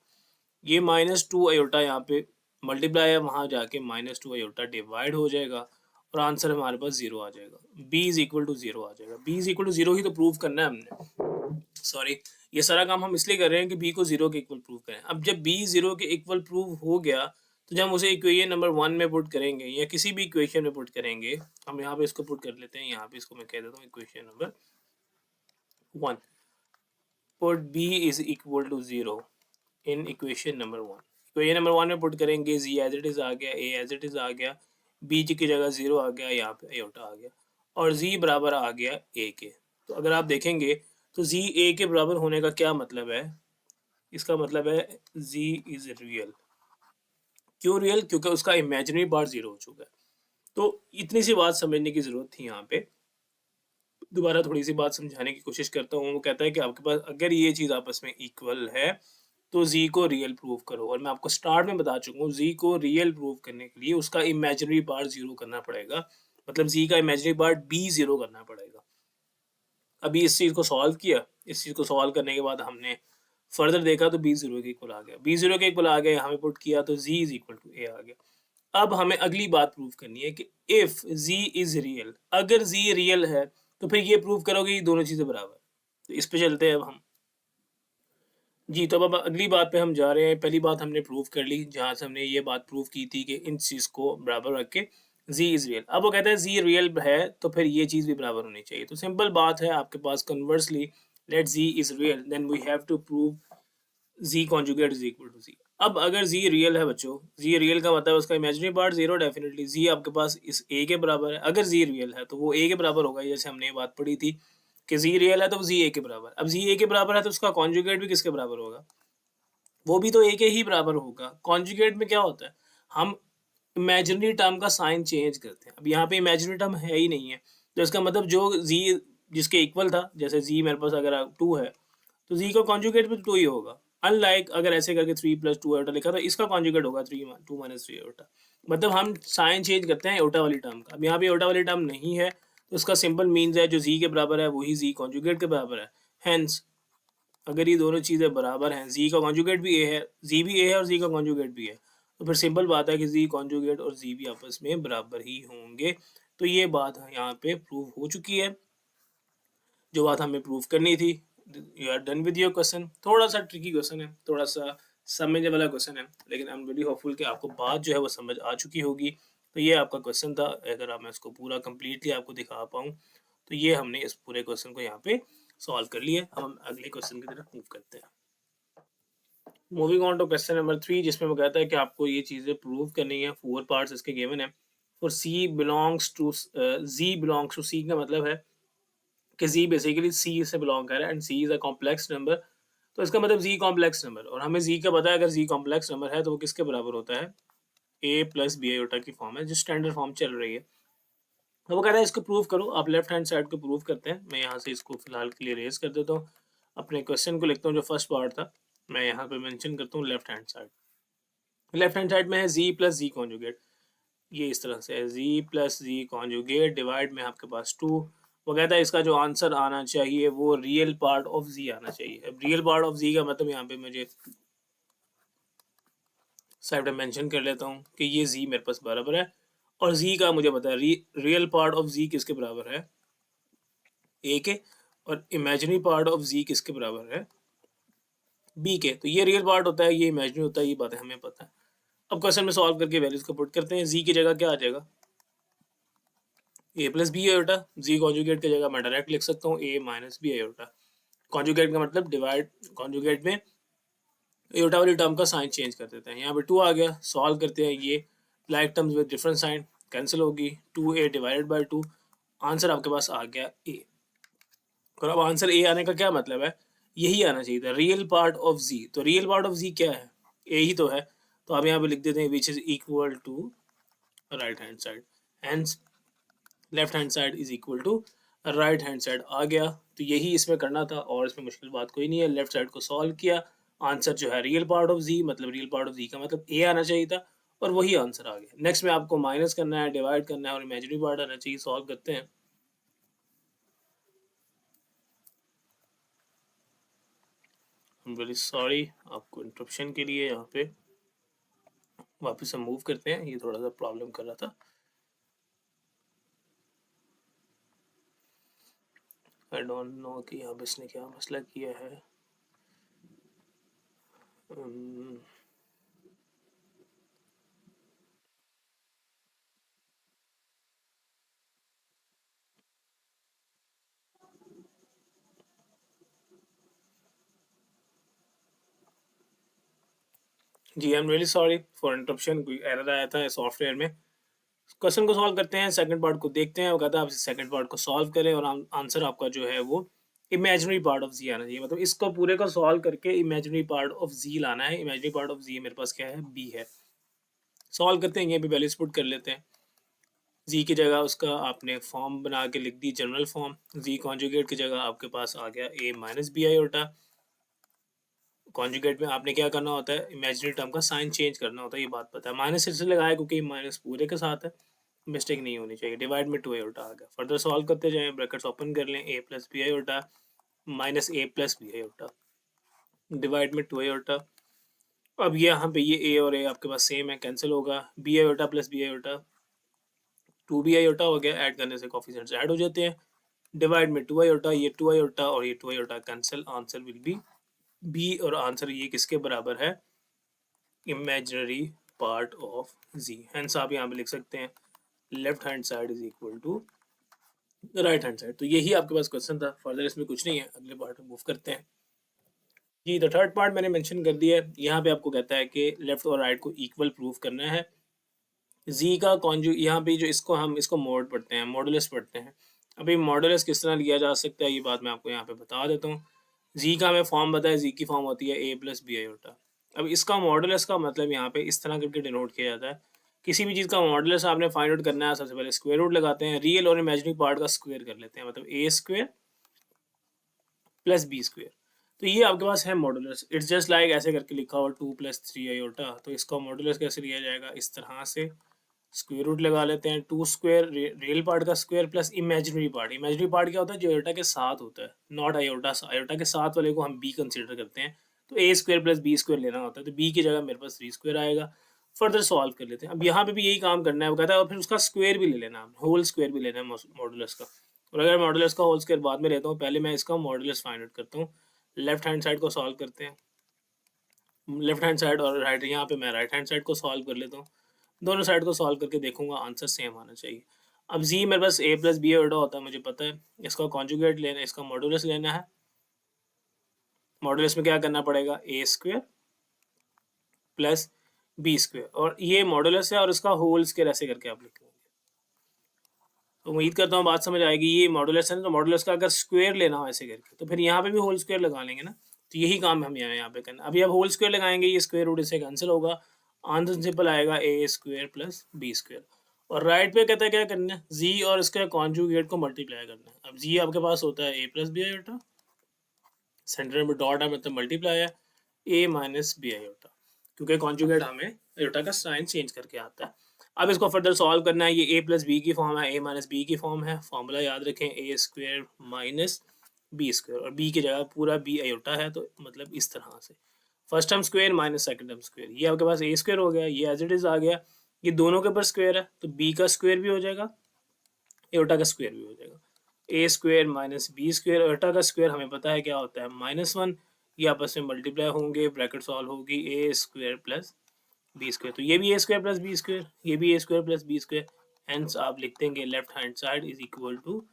Speaker 1: ये माइनस टू आयोटा यहाँ पे मल्टीप्लाई है, वहाँ जाके माइनस टू आयोटा डिवाइड हो जाएगा और आंसर हमारे पास जीरो आ जाएगा। b is equal to zero आ जाएगा। b is equal to zero ही तो प्रूव करना है हमने। सॉरी, ये सारा काम हम इसलिए कर रहे हैं कि b को जीरो के इक्वल प्रूव करें। अब जब b जीरो के इक्वल प्रूव हो गया तो जब हम उसे इक्वेशन नंबर वन में पुट करेंगे या किसी भी इक्वेशन में पुट करेंगे, हम यहाँ पे इसको पुट कर लेते हैं, यहाँ पे इसको मैं कह देता हूँ equation number one, put b is equal to zero in equation number one. Equation number one में पुट करेंगे, z एज इट इज आ गया, a एज इट इज आ गया, b की जगह जीरो आ गया, यहाँ पे आयोटा आ गया और z बराबर आ गया a के। तो अगर आप देखेंगे तो z a के बराबर होने का क्या मतलब है, इसका मतलब है z इज रियल। क्यों रियल? क्योंकि उसका इमेजिनरी पार्ट जीरो हो चुका है। तो इतनी सी बात समझने की जरूरत थी। यहाँ पे दोबारा थोड़ी सी बात समझाने की कोशिश करता हूँ। वो कहता है कि आपके पास अगर ये चीज आपस में इक्वल है तो z को रियल प्रूव करो, और मैं आपको स्टार्ट में बता चुका हूँ z को रियल प्रूव करने के लिए उसका इमेजिनरी पार्ट जीरो करना पड़ेगा, मतलब z का इमेजिनरी पार्ट b जीरो करना पड़ेगा। अभी इस चीज को सॉल्व किया, इस चीज को सॉल्व करने के बाद हमने फर्दर देखा तो b जीरो के इक्वल आ गया, b जीरो के इक्वल आ गया, यहाँ पे पुट किया तो z is equal to a आ गया। अब हमें अगली बात प्रूव करनी है कि इफ z इज रियल, अगर z रियल है तो फिर ये प्रूव करोगे ये दोनों चीजें बराबर। तो इस पे चलते हैं अब हम जी। तो अब अगली बात पे हम जा रहे हैं। पहली बात हमने प्रूव कर ली, जहां से हमने ये बात प्रूव की थी कि इन चीज को बराबर रख के z इज रियल। अब वो कहता है z रियल है तो फिर ये चीज भी बराबर होनी चाहिए। तो सिंपल बात है आपके पास, conversely let z is real then we have to prove z conjugate is equal to z। अब अगर z रियल है बच्चों, z रियल का मतलब उसका imaginary part zero, definitely z आपके पास इस a के बराबर है। अगर z रियल है तो वो a के बराबर होगा, जैसे हमने ये बात पढ़ी थी कि z रियल है तो z a के बराबर। अब z a के बराबर है तो उसका कॉन्जुगेट भी किसके बराबर होगा? वो भी तो a के ही बराबर होगा। कॉन्जुगेट में क्या होता है, हम इमेजिनरी टर्म का साइन चेंज करते हैं। अब यहाँ पे इमेजिनरी टर्म है ही नहीं है, तो इसका मतलब जो z जिसके इक्वल था, जैसे z मेरे पास अगर टू है तो z का कॉन्जुगेट भी टू ही होगा। अनलाइक अगर ऐसे करके थ्री प्लस टू आयोटा लिखा तो इसका कॉन्जुगेट होगा three two minus three iota. मतलब हम साइन चेंज करते हैं आयोटा वाली टर्म का। अब यहाँ पे आयोटा वाली टर्म नहीं है तो इसका सिंपल मीन्स है जो z के बराबर है वही z कॉन्जुगेट के बराबर है। हेंस अगर ये दोनों चीज़ें बराबर हैं, z का कॉन्जुगेट भी a है, z भी a है और z का कॉन्जुगेट भी है, तो फिर सिंपल बात है कि z कॉन्जुगेट और z भी आपस में बराबर ही होंगे। तो ये बात यहाँ पे प्रूव हो चुकी है, जो बात हमें प्रूव करनी थी। You are done with your question. थोड़ा सा ट्रिकी क्वेश्चन है, थोड़ा सा समझने वाला क्वेश्चन है, लेकिन आई एम वेरी होपफुल कि आपको बात जो है वो समझ आ चुकी होगी। तो ये आपका क्वेश्चन था। अगर मैं इसको पूरा कम्प्लीटली आपको दिखा पाऊँ तो ये हमने इस पूरे क्वेश्चन को यहाँ पे सॉल्व कर लिया। अब हम अगले क्वेश्चन की तरफ मूव करते हैं। Moving on to question number 3, जिसमें वो कहता है कि आपको ये चीज़ें प्रूव करनी है। 4 पार्ट्स इसके गिवन है। For C belongs to z belongs to c का मतलब है कि z बेसिकली c से बिलोंग कर रहा है and c is a complex number. तो इसका मतलब z कॉम्प्लेक्स नंबर, और हमें z का पता है अगर z कॉम्प्लेक्स नंबर है तो वो किसके बराबर होता है, a प्लस बी आयोटा की फॉर्म है जो स्टैंडर्ड फॉर्म चल रही है। तो वो कह रहा है इसको प्रूव करो, आप लेफ्ट हैंड साइड को प्रूव करते हैं। मैं यहाँ से इसको फिलहाल के लिए रेज कर देता हूँ, अपने क्वेश्चन को लिखता हूँ जो फर्स्ट पार्ट था, मैं यहाँ पे मेंशन करता हूँ left hand side. Left hand side में है z प्लस जी कॉन्जुगेट, ये इस तरह से है z plus z conjugate divide में आपके पास 2। वो कहता है इसका जो आंसर आना चाहिए वो रियल पार्ट ऑफ z आना चाहिए। अब रियल पार्ट ऑफ z का मतलब यहाँ पे मुझे साइड में मेंशन कर लेता हूँ कि ये z मेरे पास बराबर है, और z का मुझे पता है रियल पार्ट ऑफ z किसके बराबर है, a के, और इमेजिनरी पार्ट ऑफ z किसके बराबर है, b के। तो ये रियल पार्ट होता है, ये इमेजिनरी होता है, ये बातें हमें पता है। अब क्वेश्चन में सॉल्व करके वैल्यूज को पुट करते हैं। z की जगह क्या आ जाएगा, a plus B iota, z conjugate की जगह मैं डायरेक्ट लिख सकता हूँ a minus B iota. Conjugate का मतलब डिवाइड, कॉन्जुगेट में आयोटा वाली टर्म का साइन चेंज कर देते हैं। यहाँ पे 2 आ गया, सॉल्व करते हैं, ये like terms with different sign cancel होगी, 2a डिवाइडेड बाय 2, आंसर आपके पास आ गया a। और अब आंसर a आने का क्या मतलब है, यही आना चाहिए था, रियल पार्ट ऑफ z। तो रियल पार्ट ऑफ z क्या है, a ही तो है। तो आप यहाँ पे लिख देते हैं which is equal to right hand side, hence left hand side is equal to right hand side आ गया। तो यही इसमें करना था और इसमें मुश्किल बात कोई नहीं है। लेफ्ट साइड को सॉल्व किया, आंसर जो है रियल पार्ट ऑफ जी, मतलब रियल पार्ट ऑफ जी का मतलब ए आना चाहिए था, और वही आंसर आ गया। नेक्स्ट में आपको माइनस करना है, डिवाइड करना है, और इमेजिनरी पार्ट आना चाहिए। सॉल्व करते हैं। आई एम वेरी सॉरी आपको इंटरप्शन के लिए। यहाँ पे वापस हम मूव करते हैं, ये थोड़ा सा प्रॉब्लम कर रहा था। आई डोंट नो कि यहाँ पे इसने क्या मसला किया है। जी I am really sorry for interruption, कोई एरर आया था सॉफ्टवेयर में। क्वेश्चन को सॉल्व करते हैं, सेकंड पार्ट को देखते हैं। वो कहता है आप सेकंड पार्ट को सॉल्व करें और आंसर आपका जो है वो इमेजिनरी पार्ट ऑफ जी आना चाहिए। मतलब इसको पूरे को सॉल्व करके इमेजिनरी पार्ट ऑफ जी लाना है। इमेजिनरी पार्ट ऑफ जी मेरे पास क्या है, बी है। सॉल्व करते हैं, ये भी वैल्यूज पुट कर लेते हैं। जी की जगह उसका आपने फॉर्म बना के लिख दी, जनरल फॉर्म। जी कॉन्जुगेट की जगह आपके पास आ गया ए माइनस बी आयोटा। कॉन्जुगेट में आपने क्या करना होता है, इमेजिनरी टर्म का साइन चेंज करना होता है, ये बात पता है। माइनस इसलिए लगाया क्योंकि माइनस पूरे के साथ है, मिस्टेक नहीं होनी चाहिए। डिवाइड में 2 आयोटा आ गया। फर्दर सॉल्व करते जाएं, ब्रैकेट्स ओपन कर लें, a plus B iota minus a plus B iota divide में 2 आयोटा। अब यहाँ पे ये a और a आपके पास सेम है, कैंसिल होगा। b iota plus B iota 2b iota हो गया, ऐड करने से कोफिशिएंट्स ऐड हो जाते हैं। डिवाइड में 2 आयोटा, ये 2 आयोटा और ये 2 iota cancel, answer will be b। और आंसर ये किसके बराबर है, imaginary part of z। Hence आप यहाँ पे लिख सकते हैं left hand side is equal to right hand side. तो यही आपके पास क्वेश्चन था, फर्दर इसमें कुछ नहीं है। अगले पार्ट में मूव करते हैं। जी द थर्ड पार्ट मैंने मेंशन कर दिया है। यहाँ पे आपको कहता है कि लेफ्ट और राइट को इक्वल प्रूफ करना है। जी का कॉन्जू, यहाँ पे जो इसको हम इसको मोड पढ़ते हैं, मॉडुलस पढ़ते हैं। अभी मॉडुलस किस तरह लिया जा सकता है ये बात मैं आपको यहाँ पे बता देता हूँ। जी का हमें फॉर्म बताया, जी की फॉर्म होती है ए प्लस बी आयोटा। अब इसका मॉडुलस का मतलब यहाँ पे इस तरह करके डिनोट किया जाता है। किसी भी चीज़ का मॉडुलस आपने फाइंड आउट करना है, सबसे पहले स्क्वायर रूट लगाते हैं, रियल और इमेजिनरी पार्ट का स्क्वायर कर लेते हैं, मतलब ए स्क्वायर प्लस बी स्क्वायर। तो ये आपके पास है मॉडुलस। इट्स जस्ट लाइक ऐसे करके लिखा हुआ 2 प्लस 3 आयोटा। तो इसका मॉडुलस कैसे लिया जाएगा, इस तरह से स्क्वायर रूट लगा लेते हैं। 2 स्क्वायर रियल पार्ट का square plus imaginary part. Imaginary part क्या होता है, जो आयोटा के साथ होता है, नॉट आयोटा। आयोटा के साथ वाले को हम बी कंसीडर करते हैं। तो ए स्क्वायर प्लस बी स्क्वायर लेना होता है, तो बी की जगह मेरे पास 3 स्क्वायर आएगा। फर्दर सॉल्व कर लेते हैं। अब यहाँ पे भी यही काम करना है, वो कहता है और फिर उसका स्क्वायर भी ले लेना, होल स्क्वायर भी लेना है मॉडुलस का। और अगर मॉडुलस का होल स्क्वायर बाद में लेता हूँ, पहले मैं इसका मॉडुलस फाइंड आउट करता हूँ। लेफ्ट हैंड साइड को सॉल्व करते हैं, लेफ्ट हैंड साइड और राइट, यहाँ पे मैं राइट हैंड साइड को सॉल्व कर लेता हूँ। दोनों साइड को सॉल्व करके देखूंगा, आंसर सेम आना चाहिए। अब जी मेरे पास ए प्लस बी ऑर्डर होता है, मुझे पता है। इसका कॉन्जुगेट लेना, इसका मॉडुलस लेना है। मॉडुलस में क्या करना पड़ेगा, ए स्क्वायर प्लस बी स्क्वायर, और ये मॉडुलस है और इसका होल स्क्वायर ऐसे करके आप लिख लेंगे। तो उम्मीद करता हूँ बात समझ आएगी। ये मॉडुलस है ना, तो मॉडुलस का अगर स्क्वायर लेना हो ऐसे करके, तो फिर यहाँ पे भी होल स्क्वायर लगा लेंगे ना। तो यही काम हमें यहाँ पे करना है। अभी आप होल स्क्वायर लगाएंगे, ये स्क्वायर रूट इससे कैंसिल होगा, आंसर सिंपल आएगा ए स्क्वायर प्लस बी स्क्वायर। और राइट पे कहता है क्या करना है, जी और इसके कॉन्जुगेट को मल्टीप्लाई करना है। अब जी आपके पास होता है ए प्लस बी आयोटा, सेंटर में डॉट है मतलब मल्टीप्लाई है, ए माइनस बी आयोटा, क्योंकि कॉन्जुगेट हमें आयोटा का साइन चेंज करके आता है। अब इसको फर्दर सॉल्व करना है, ये ए प्लस बी की फॉर्म है, ए माइनस बी की फॉर्म है, फॉर्मूला याद रखें ए स्क्वायर माइनस बी स्क्वायर, और बी की जगह पूरा बी आयोटा है, तो मतलब इस तरह से first term square minus second term square, ये आपके पास ए स्क्वायर हो गया, ये एज इट इज आ गया, ये दोनों के ऊपर स्क्वायर है तो बी का स्क्वायर भी हो जाएगा, एयोटा का स्क्वायर भी हो जाएगा, a square minus b square, iota का स्क्वायर हमें पता है क्या होता है -1, ये आपस में मल्टीप्लाई होंगे, ब्रैकेट सॉल्व होगी, a square plus b square, तो ये भी a square plus b square, ये भी a square plus b square, hence आप लिख देंगे left hand side is equal to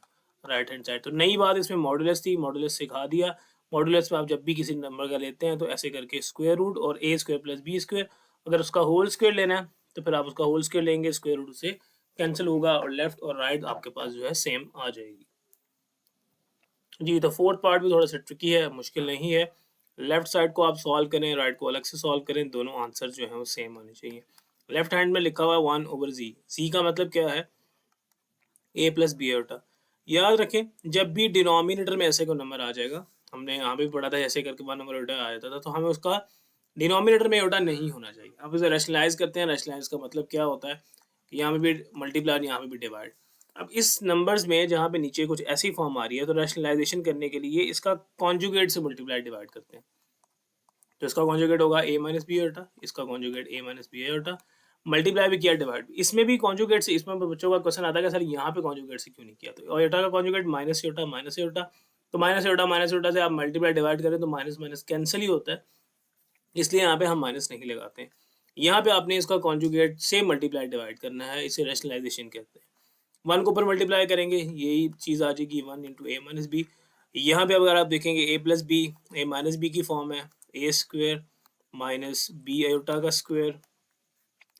Speaker 1: right hand side. तो नई बात इसमें मॉडुलस थी, मॉडुलस सिखा दिया। मॉडुलस में आप जब भी किसी नंबर का लेते हैं तो ऐसे करके स्क्वायर रूट और ए स्क्वायर प्लस बी स्क्वायर, अगर उसका होल स्क्वायर लेना है तो फिर आप उसका होल स्क्वायर लेंगे, स्क्वायर रूट से कैंसिल होगा और लेफ्ट और राइट आपके पास जो है सेम आ जाएगी जी। तो फोर्थ पार्ट भी थोड़ा सा ट्रिकी है, मुश्किल नहीं है। लेफ्ट साइड को आप सॉल्व करें, राइट को अलग से सॉल्व करें, दोनों आंसर जो है वो सेम होने चाहिए। लेफ्ट हैंड में लिखा हुआ है 1/z, z का मतलब क्या है, a प्लस बी आयोटा। याद रखें जब भी डिनोमिनेटर में ऐसे कोई नंबर आ जाएगा, हमने यहाँ पे पढ़ा था ऐसे करके 1 नंबर आयोटा आ जाता था, तो हमें उसका डिनोमिनेटर में आयोटा नहीं होना चाहिए। अब इसे रैशनलाइज करते हैं, रैशनलाइज का मतलब क्या होता है कि यहाँ पे भी मल्टीप्लाई, यहाँ पे भी डिवाइड। अब इस नंबर्स में जहाँ पे नीचे कुछ ऐसी फॉर्म आ रही है तो रैशनलाइजेशन करने के लिए इसका कॉन्जुगेट से मल्टीप्लाई डिवाइड करते हैं, तो इसका कॉन्जुगेट होगा a माइनस बी आयोटा, इसका conjugate a minus B iota, multiply भी किया डिवाइड भी, इसमें भी कॉन्जुगेट से। इसमें बच्चों का क्वेश्चन आता है कि सर यहाँ पे कॉन्जुगेट से क्यों नहीं किया, तो आयोटा का कॉन्जुगेट माइनस आयोटा, तो माइनस आयोटा से आप मल्टीप्लाई डिवाइड करें तो माइनस माइनस कैंसिल ही होता है, इसलिए यहाँ पे हम माइनस नहीं लगाते हैं। यहाँ पे आपने इसका कॉन्जुगेट से मल्टीप्लाई डिवाइड करना है, इसे रैशनलाइजेशन कहते हैं। 1 के ऊपर मल्टीप्लाई करेंगे, यही चीज़ आ जाएगी 1 इंटू ए माइनस बी। यहाँ पे अगर आप देखेंगे ए plus b, a minus b की फॉर्म है, ए स्क्वायर माइनस बी आयोटा का स्क्वायर,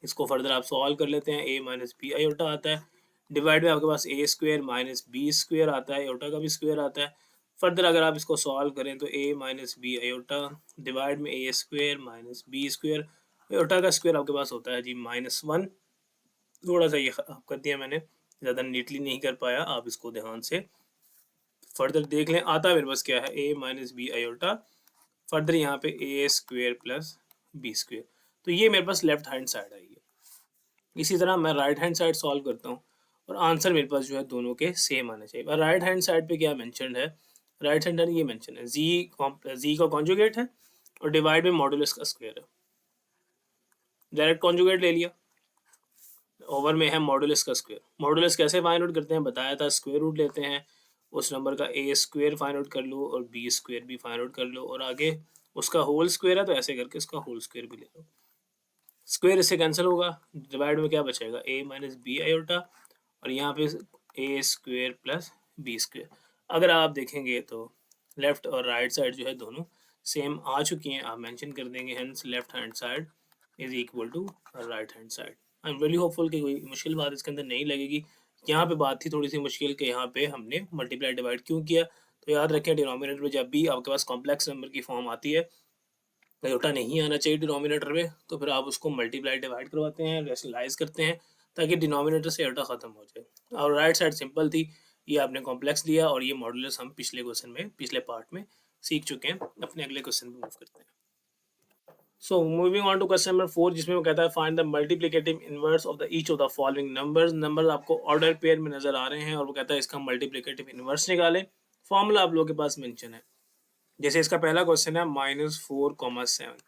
Speaker 1: इसको फर्दर आप सॉल्व कर लेते हैं, ए माइनस बी आयोटा आता है, डिवाइड में आपके पास ए स्क्वायर माइनस बी स्क्वायर आता है, आयोटा का भी स्क्वायर आता है। फर्दर अगर आप इसको सॉल्व करें तो a minus B iota divide में a square minus b square, iota का स्क्वायर आपके पास होता है जी -1। थोड़ा सा ये खराब कर दिया मैंने, ज़्यादा नीटली नहीं कर पाया, आप इसको ध्यान से फर्दर देख लें। आता है मेरे पास क्या है, ए माइनस बी आयोटा, फर्दर यहाँ पे ए स्क्वायर प्लस बी स्क्वायर, तो ये मेरे पास लेफ्ट हैंड साइड आई है। इसी तरह मैं राइट हैंड साइड सॉल्व करता हूँ और आंसर मेरे पास जो है दोनों के सेम आने चाहिए। और राइट हैंड साइड पे क्या मेंशन है, राइट हैंड ये मेंशन है जी का कॉन्जुगेट है और डिवाइड में मॉडुलस का स्क्वायर है, डायरेक्ट कॉन्जुगेट ले लिया, ओवर में है मॉडुलस का स्क्वायर। मॉडुलस कैसे फाइंड आउट करते हैं बताया था, स्क्वायर रूट लेते हैं, उस नंबर का ए स्क्वायर फाइंड आउट कर लो और बी स्क्वायर भी फाइंड आउट कर लो, और आगे उसका होल स्क्वायर है तो ऐसे करके उसका होल स्क्वायर भी ले लो, स्क्वायर इससे कैंसिल होगा, डिवाइड में क्या बचेगा ए माइनस बी आयोटा, और यहाँ पे ए स्क्वायर प्लस बी स्क्वायर। अगर आप देखेंगे तो लेफ्ट और राइट साइड जो है दोनों सेम आ चुकी हैं, आप मेंशन कर देंगे, hence left hand side is equal to right hand side. I am really hopeful कि कोई मुश्किल बात इसके अंदर नहीं लगेगी। यहाँ पे बात थी थोड़ी सी मुश्किल कि यहाँ पे हमने मल्टीप्लाई डिवाइड क्यों किया, तो याद रखें डिनोमिनेटर में जब भी आपके पास कॉम्प्लेक्स नंबर की फॉर्म आती है, आयोटा नहीं आना चाहिए डिनोमिनेटर में, तो फिर आप उसको मल्टीप्लाई डिवाइड करवाते हैं, रैशनलाइज करते हैं ताकि डिनोमिनेटर से आयोटा खत्म हो जाए। और राइट साइड सिंपल थी, ये आपने कॉम्प्लेक्स लिया, और ये मॉडुलस हम पिछले क्वेश्चन में, पिछले पार्ट में सीख चुके हैं। अपने अगले क्वेश्चन पे मूव करते हैं। So moving on to question number 4, जिसमें वो कहता है find the multiplicative inverse of the each of the following numbers. Number आपको ऑर्डर पेयर में नजर आ रहे हैं और वो कहता है इसका मल्टीप्लिकेटिव इनवर्स निकालें। फॉर्मूला आप लोगों के पास मेंशन है, जैसे इसका पहला क्वेश्चन है -4,7।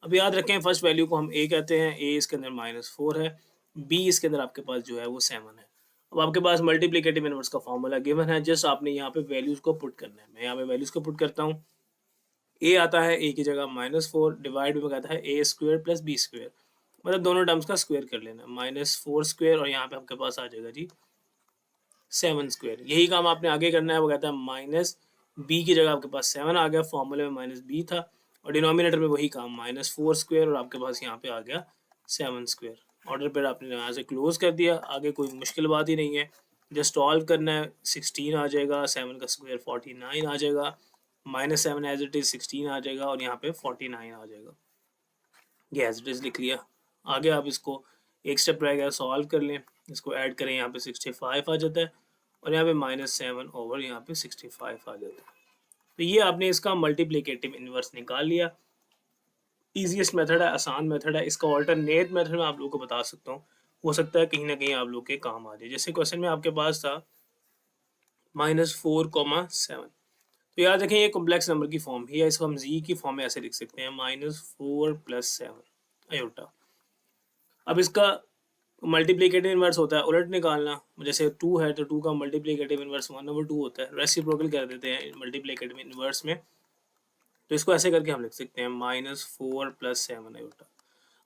Speaker 1: अब याद रखें फर्स्ट वैल्यू को हम ए कहते हैं, ए इसके अंदर -4 है, बी इसके अंदर आपके पास जो है वो 7 है। अब आपके पास मल्टीप्लिकेटिव इनवर्स का फॉर्मूला गिवन है, जस्ट आपने यहाँ पे वैल्यूज को पुट करना है। मैं यहाँ पे वैल्यूज को पुट करता हूँ, ए आता है ए की जगह -4, डिवाइड में कहता है ए स्क्वायर प्लस बी स्क्वायर, मतलब दोनों टर्म्स का स्क्वायर कर लेना, -4 स्क्वायर, और यहाँ पे आपके पास आ जाएगा जी 7 स्क्वायर। यही काम आपने आगे करना है, वो कहता है माइनस बी की जगह आपके पास 7 आ गया, फॉर्मूले में -b था, और डिनोमिनेटर में वही काम -4 स्क्वायर, और आपके पास यहाँ पे आ गया 7 स्क्वायर। ऑर्डर पर आपने यहाँ से क्लोज कर दिया, आगे कोई मुश्किल बात ही नहीं है, जस्ट सॉल्व करना है, 16 आ जाएगा, 7 का स्क्वायर 49 आ जाएगा, -7 एज इट इज 16 आ जाएगा और यहाँ पे 49 आ जाएगा। ये एज इट इज लिख लिया। आगे आप इसको एक स्टेप रह गया, सॉल्व कर लें, इसको ऐड करें, यहाँ पे 65 आ जाता है और यहाँ पे -7 ओवर यहाँ पे 65 आ जाता है। तो ये आपने इसका मल्टीप्लिकेटिव इनवर्स निकाल लिया। ईजीएस्ट मेथड है, आसान मेथड है। इसका ऑल्टरनेट मेथड मैं आप लोगों को बता सकता हूँ, हो सकता है कहीं ना कहीं आप लोग के काम आ जाए। जैसे क्वेश्चन में आपके पास था -4,7, तो याद रखें ये कॉम्प्लेक्स नंबर की फॉर्म है, या इसको हम जी की फॉर्म में ऐसे लिख सकते हैं -4 + 7 आयोटा। अब इसका मल्टीप्लिकेटिव इनवर्स होता है उलट निकालना। जैसे 2 है तो 2 का मल्टीप्लिकेटिव इनवर्स 1/2 होता है, रेसिप्रोकल कर देते हैं मल्टीप्लिकेटिव इनवर्स में। तो इसको ऐसे करके हम लिख सकते हैं -4 + 7 आयोटा।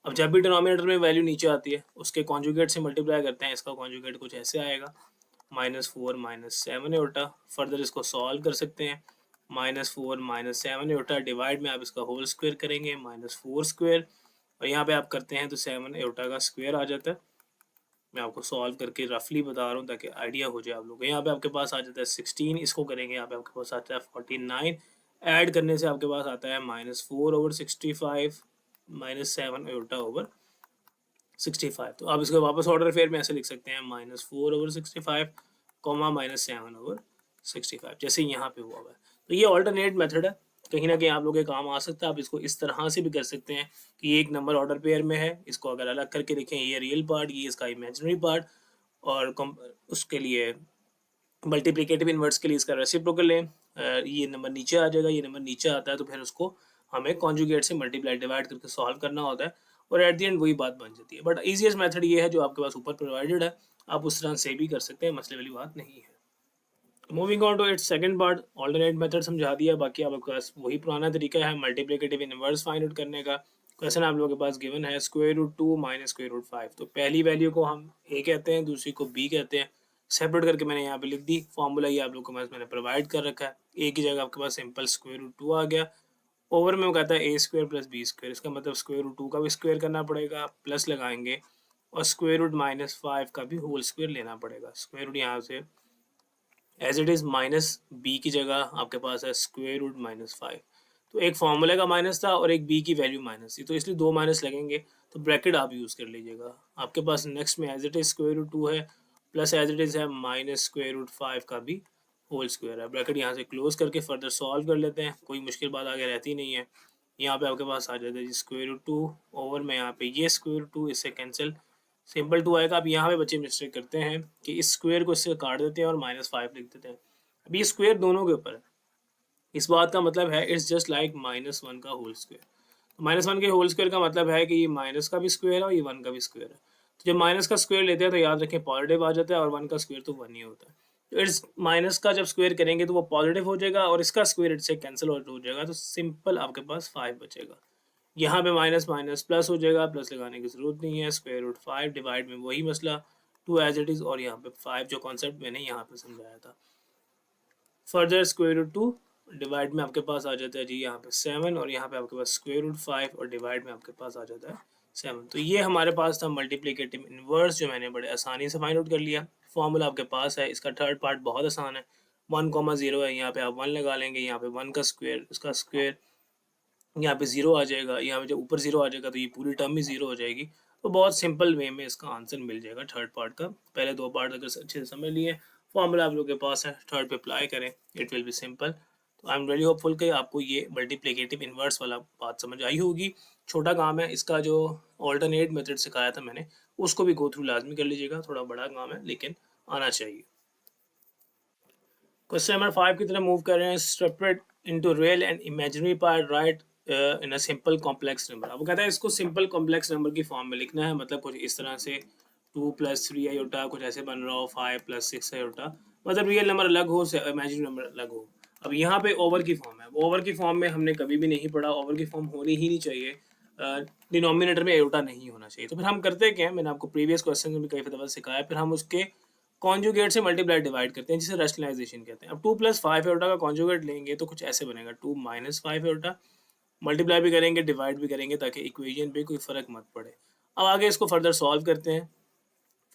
Speaker 1: अब जब भी डिनोमिनेटर में वैल्यू नीचे आती है उसके कॉन्जुगेट से मल्टीप्लाई करते हैं, इसका कॉन्जुगेट कुछ ऐसे आएगा -4 - 7 आयोटा। फर्दर इसको सॉल्व कर सकते हैं, -4 - 7 आयोटा डिवाइड में आप इसका होल स्क्वायर करेंगे -4 स्क्वायर, और यहाँ पे आप करते हैं तो 7 आयोटा का स्क्वायर आ जाता है। मैं आपको सॉल्व करके रफली बता रहा हूँ ताकि आइडिया हो जाए आप लोगों को। यहाँ पे आपके पास आ जाता है 16, इसको करेंगे यहाँ पे आपके पास आता है 49, ऐड करने से आपके पास आता है -4/65 -7 आयोटा ओवर 65। तो आप इसको वापस ऑर्डर फेयर में ऐसे लिख सकते हैं -4/65 -7/65, जैसे यहाँ पे हुआ हुआ है। तो ये ऑल्टरनेट मेथड है, कहीं ना कहीं आप लोगों के काम आ सकता है। आप इसको इस तरह से भी कर सकते हैं कि ये एक नंबर ऑर्डर पेयर में है, इसको अगर अलग करके लिखें, ये रियल पार्ट, ये इसका इमेजिनरी पार्ट, और उसके लिए मल्टीप्लिकेटिव इनवर्स के लिए इसका रेसिप्रोकल लें। ये नंबर नीचे आ जाएगा, ये नंबर नीचे आता है, तो फिर उसको हमें कॉन्जुगेट से मल्टीप्लाई डिवाइड करके सॉल्व करना होता है, और एट द एंड वही बात बन जाती है। बट ईजीएस्ट मेथड ये है जो आपके पास ऊपर प्रोवाइडेड है, आप उस तरह से भी कर सकते हैं, मसले वाली बात नहीं है। Moving on to its second part, alternate method समझा दिया। बाकी आपके पास वही पुराना तरीका है मल्टीप्लिकेटिव इनवर्स फाइंड आउट करने का। क्वेश्चन आप लोगों के पास गिवन है √2 - √5, तो पहली वैल्यू को हम ए कहते हैं, दूसरी को बी कहते हैं। सेपरेट करके मैंने यहाँ पे लिख दी, फॉर्मूला ये आप लोगों के पास मैंने प्रोवाइड कर रखा है। ए की जगह आपके पास सिंपल √2 आ गया, ओवर में वो कहता है a² + b², इसका मतलब √2 का भी स्क्वायर करना पड़ेगा, प्लस लगाएंगे, और √-5 का भी होल स्क्वायर लेना पड़ेगा। स्क्वायर रूट यहाँ से एज इट इज़ -b की जगह आपके पास है √-5, तो एक फॉर्मूले का माइनस था और एक b की वैल्यू माइनस थी, तो इसलिए दो माइनस लगेंगे, तो ब्रैकेट आप यूज़ कर लीजिएगा। आपके पास नेक्स्ट में एज इट इज़ √2 है, प्लस एज इट इज़ है -√5 का भी होल स्क्वायर है। ब्रैकेट यहाँ से क्लोज करके फर्दर सॉल्व कर लेते हैं, कोई मुश्किल बात आगे रहती नहीं है। यहाँ पे आपके पास आ जाता है जी √2 ओवर में, यहाँ पे ये √2 इससे कैंसिल, सिंपल 2 आएगा। अब यहाँ पे बच्चे मिस्टेक करते हैं कि इस स्क्वायर को इससे काट देते हैं और -5 लिख देते हैं। अब ये स्क्वायर दोनों के ऊपर है, इस बात का मतलब है इट्स जस्ट लाइक -1 का होल स्क्वायर। तो -1 के होल स्क्वायर का मतलब है कि ये माइनस का भी स्क्वायर है और ये 1 का भी स्क्वायर है। तो जब माइनस का स्क्वायर लेते हैं तो याद रखें पॉजिटिव आ जाता है, और 1 का स्क्वायर तो 1 ही होता है। तो इट्स माइनस का जब स्क्वायर करेंगे तो वो पॉजिटिव हो जाएगा, और इसका स्क्वायर इससे कैंसिल हो जाएगा, तो सिंपल आपके पास 5 बचेगा। यहाँ पे माइनस माइनस प्लस हो जाएगा, प्लस लगाने की जरूरत नहीं है, √5 डिवाइड में वही मसला 2 एज इट इज़, और यहाँ पे 5 जो कॉन्सेप्ट मैंने यहाँ पे समझाया था। फर्दर √2 डिवाइड में आपके पास आ जाता है जी यहाँ पे 7, और यहाँ पे आपके पास √5 और डिवाइड में आपके पास आ जाता है 7। तो ये हमारे पास था मल्टीप्लिकेटिव इनवर्स, जो मैंने बड़े आसानी से फाइंड आउट कर लिया। फॉर्मूला आपके पास है, इसका थर्ड पार्ट बहुत आसान है, 1,0 है, यहाँ पे आप 1 लगा लेंगे, यहाँ पे 1 का स्क्वायर, इसका स्क्वायर, यहाँ पे 0 आ जाएगा, यहाँ पे जब ऊपर 0 आ जाएगा तो ये पूरी टर्म ही 0 हो जाएगी। तो बहुत सिंपल वे में इसका आंसर मिल जाएगा थर्ड पार्ट का। पहले दो पार्ट अगर अच्छे से समझ लिए, फॉर्मूला आप लोगों के पास है, थर्ड पे अप्लाई करें, इट विल बी सिंपल। तो आई एम वेरी होपफुल कि आपको ये मल्टीप्लिकेटिव इनवर्स वाला बात समझ आई होगी। छोटा काम है, इसका जो ऑल्टरनेट मेथड सिखाया था मैंने उसको भी गो थ्रू लाजमी कर लीजिएगा, थोड़ा बड़ा काम है लेकिन आना चाहिए। क्वेश्चन नंबर 5 की तरफ मूव कर रहे हैं। Separate into real and imaginary part, right in a simple complex number. अब कहता है इसको सिंपल कॉम्प्लेक्स नंबर की फॉर्म में लिखना है, मतलब कुछ इस तरह से 2 + 3 आयोटा, कुछ ऐसे बन रहा हो 5 + 6 आयोटा, मतलब रियल नंबर अलग हो, इमेजिनरी नंबर अलग हो। अब यहाँ पे ओवर की फॉर्म है, ओवर की फॉर्म में हमने कभी भी नहीं पढ़ा, ओवर की फॉर्म होनी ही नहीं चाहिए, डिनोमिनेटर में आयोटा नहीं होना चाहिए। तो फिर हम करते क्या है, मैंने आपको प्रीवियस क्वेश्चन में भी कई दफा सिखाया, फिर हम उसके कॉन्जुगेट से मल्टीप्लाई डिवाइड करते हैं, जिसे रैशनलाइजेशन कहते हैं। अब 2 + 5 आयोटा का कॉन्जुगेट लेंगे तो कुछ ऐसे बनेगा, 2 - 5 आयोटा, मल्टीप्लाई भी करेंगे डिवाइड भी करेंगे ताकि इक्वेशन पे कोई फर्क मत पड़े। अब आगे इसको फर्दर सॉल्व करते हैं।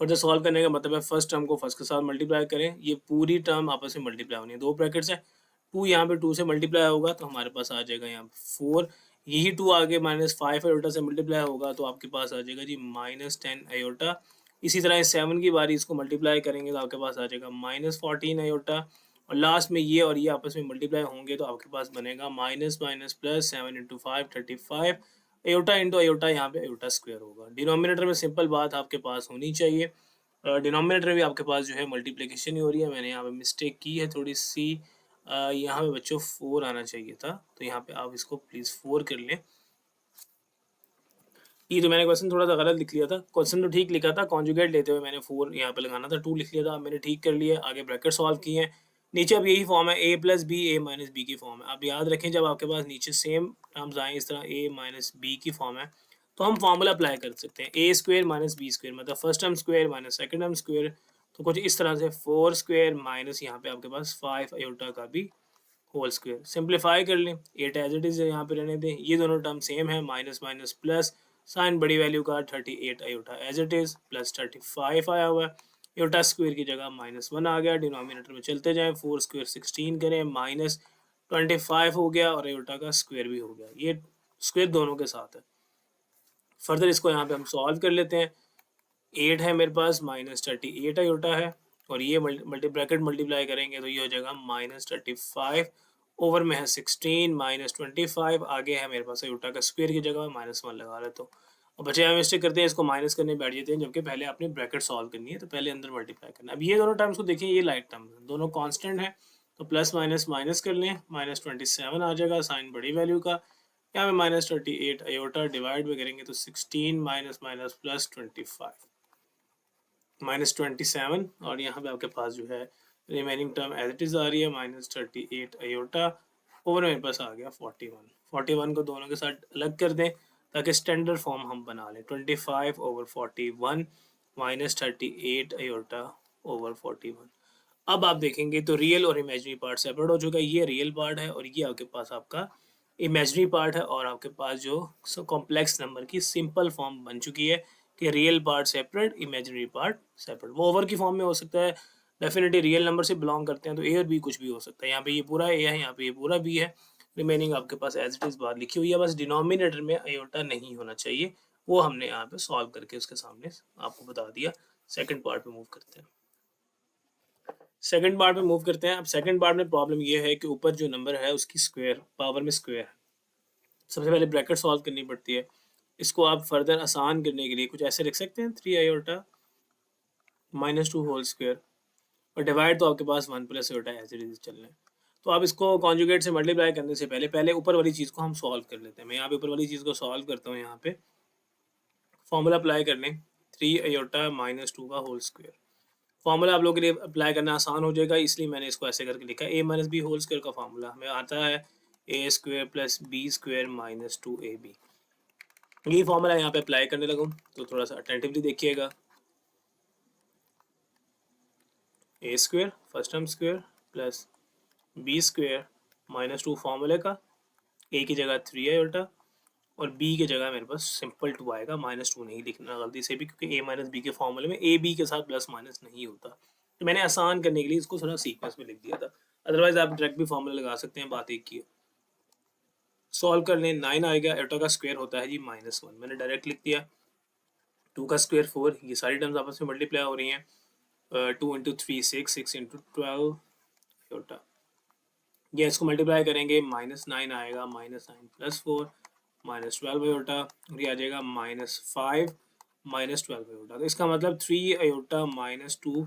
Speaker 1: फर्दर सॉल्व करने का मतलब है फर्स्ट टर्म को फर्स्ट के साथ मल्टीप्लाई करें, ये पूरी टर्म आपस में मल्टीप्लाई होनी है, दो ब्रैकेट्स है, 2 यहाँ पे 2 से मल्टीप्लाई होगा तो हमारे पास आ जाएगा यहाँ पे 4, यही 2 आगे -5 आयोटा से मल्टीप्लाई होगा तो आपके पास आ जाएगा जी -10 आयोटा। इसी तरह 7 की बारी इसको मल्टीप्लाई करेंगे तो आपके पास आ जाएगा -14 आयोटा, और लास्ट में ये और ये आपस में मल्टीप्लाई होंगे तो आपके पास बनेगा minus minus plus 7 into 5 35 iota into iota, यहाँ पे आयोटा स्क्वायर होगा। डिनोमिनेटर में सिंपल बात आपके पास होनी चाहिए, डिनोमिनेटर भी आपके पास जो है मल्टीप्लिकेशन ही हो रही है। मैंने यहाँ पे मिस्टेक की है थोड़ी सी, यहाँ पे बच्चों 4 आना चाहिए था, तो यहाँ पे आप इसको प्लीज़ 4 कर लें। ये तो मैंने क्वेश्चन थोड़ा सा गलत लिख लिया था, क्वेश्चन तो ठीक लिखा था, कॉन्जुगेट लेते हुए मैंने 4 यहाँ पे लगाना था, 2 लिख लिया था, मैंने ठीक कर लिया। आगे ब्रैकेट सॉल्व किए हैं, नीचे अब यही फॉर्म है a plus b a minus b की फॉर्म है। आप याद रखें जब आपके पास नीचे सेम टर्म्स आए इस तरह a माइनस बी की फॉर्म है तो हम फॉर्मूला अप्लाई कर सकते हैं, ए स्क्वेयर माइनस बी स्क्वेयर, मतलब first term square minus second term square, तो कुछ इस तरह से 4 स्क्वेयर माइनस यहाँ पे आपके पास 5 आयोटा का भी होल स्क्वेयर। सिंप्लीफाई कर लें, 8 एज इट इज़ यहाँ पे रहने दें, ये दोनों टर्म सेम है, माइनस माइनस प्लस, साइन बड़ी वैल्यू का 38 iota as it is, plus 35 आया हुआ है, आयोटा स्क्वेयर की जगह -1 आ गया। डिनोमिनेटर में चलते जाएं, 4 स्क्वेयर 16 करें, -25 हो गया और आयोटा का स्क्वेयर भी हो गया, ये स्क्वेयर दोनों के साथ है। फर्दर इसको यहाँ पे हम सॉल्व कर लेते हैं, 8 है मेरे पास, -38 आयोटा है, और ये ब्रैकेट मल्टीप्लाई करेंगे तो ये हो जाएगा -35 ओवर में है 16 -25, आगे है मेरे पास आयोटा का स्क्वायर की जगह -1 लगा लेता हूँ। और बच्चे यहाँ मिस्टेक करते हैं, इसको माइनस करने बैठ जाते हैं, जबकि पहले आपने ब्रैकेट सॉल्व करनी है तो पहले अंदर मल्टीप्लाई करना है। अब ये दोनों टर्म्स को देखिए, ये लाइक टर्म है, दोनों कांस्टेंट है, तो प्लस माइनस माइनस कर लें, -27 आ जाएगा साइन बड़ी वैल्यू का, यहाँ पे -38 आयोटा डिवाइड में करेंगे तो 16 माइनस माइनस प्लस 25 -27, और यहाँ पे आपके पास जो है remaining term as it is आ रही है -38 आयोटा, ओवर मेरे पास आ गया 41 को दोनों के साथ अलग कर दें ताकि स्टैंडर्ड फॉर्म हम बना लें, 25 ओवर 41 -38 आयोटा ओवर 41। अब आप देखेंगे तो रियल और इमेजनरी पार्ट सेपरेट हो चुका है, ये रियल पार्ट है और ये आपके पास आपका इमेजनरी पार्ट है, और आपके पास जो कॉम्प्लेक्स नंबर की सिंपल फॉर्म बन चुकी है कि real part separate, imaginary part separate. वो ओवर की फॉर्म में हो सकता है, डेफिनेटली रियल नंबर से बिलोंग करते हैं तो ए और बी कुछ भी हो सकता है, यहाँ पे ये पूरा ए है, यहाँ पे ये पूरा बी है, रिमेनिंग आपके पास एज इट इज़ बात लिखी हुई है, बस डिनोमिनेटर में आयोटा नहीं होना चाहिए, वो हमने यहाँ पे सॉल्व करके उसके सामने आपको बता दिया। सेकंड पार्ट पे मूव करते हैं, सेकंड पार्ट में मूव करते हैं। अब सेकंड पार्ट में प्रॉब्लम ये है कि ऊपर जो नंबर है उसकी स्क्वायर पावर में स्क्वायर है, सबसे पहले ब्रैकेट सॉल्व करनी पड़ती है। इसको आप फर्दर आसान करने के लिए कुछ ऐसे लिख सकते हैं, 3 आयोटा -2 होल स्क्वायर, और डिवाइड तो आपके पास 1 plus iota as it is चलना है। तो आप इसको कॉन्जुगेट से मल्टीप्लाई करने से पहले पहले ऊपर वाली चीज़ को हम सॉल्व कर लेते हैं। मैं यहाँ पे ऊपर वाली चीज़ को सॉल्व करता हूँ, यहाँ पे फॉर्मूला अप्लाई कर लें, 3 आयोटा -2 का होल स्क्वायर। फॉर्मूला आप लोगों के लिए अप्लाई करना आसान हो जाएगा, इसलिए मैंने इसको ऐसे करके लिखा, a minus b whole square का फॉर्मूला हमें आता है a square plus b square minus 2ab। ये फॉर्मूला यहाँ पे अप्लाई करने लगूँ तो थोड़ा सा अटेंटिवली देखिएगा, a square first term square plus b square -2 फॉर्मूले का, a की जगह 3 आयोटा और b की जगह मेरे पास सिंपल 2 आएगा, -2 नहीं लिखना गलती से भी, क्योंकि a माइनस बी के फॉर्मूले में a b के साथ प्लस माइनस नहीं होता, तो मैंने आसान करने के लिए इसको थोड़ा सीक्वेंस में लिख दिया था, अदरवाइज आप डायरेक्ट भी फॉर्मूला लगा सकते हैं, बात एक की है। सॉल्व कर लें, 9 आएगा, आयोटा का स्क्वायर होता है जी -1, मैंने डायरेक्ट लिख दिया, 2 का स्क्वायर 4, ये सारी टर्म्स आपस में मल्टीप्लाई हो रही हैं, 2 इंटू 3 6, 6 इंटू 12 आयोटा, ये इसको मल्टीप्लाई करेंगे, -9 आएगा, -9 प्लस 4 -12 आयोटा, और ये आ जाएगा -5 -12 आयोटा, तो इसका मतलब 3 आयोटा -2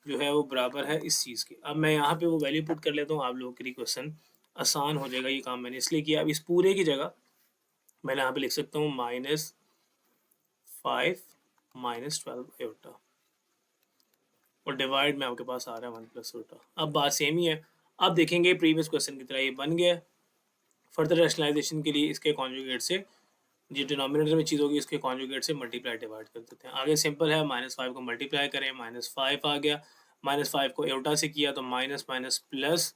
Speaker 1: जो है वो बराबर है इस चीज़ के। अब मैं यहाँ पे वो वैल्यू पुट कर लेता हूँ, आप लोगों के लिए क्वेश्चन आसान हो जाएगा, ये काम मैंने इसलिए किया। अब इस पूरे की जगह मैंने यहाँ पे लिख सकता हूँ -5 -12 आयोटा, और डिवाइड में आपके पास आ रहा है 1 प्लस आयोटा। अब बात सेम ही है, आप देखेंगे प्रीवियस क्वेश्चन की तरह ये बन गया। फर्दर रैशनलाइजेशन के लिए इसके कॉन्जुगेट से जो डिनोमिनेटर में चीज़ होगी उसके कॉन्जुगेट से मल्टीप्लाई डिवाइड कर देते हैं। आगे सिंपल है, -5 को मल्टीप्लाई करें, -5 आ गया, -5 को आयोटा से किया तो माइनस माइनस प्लस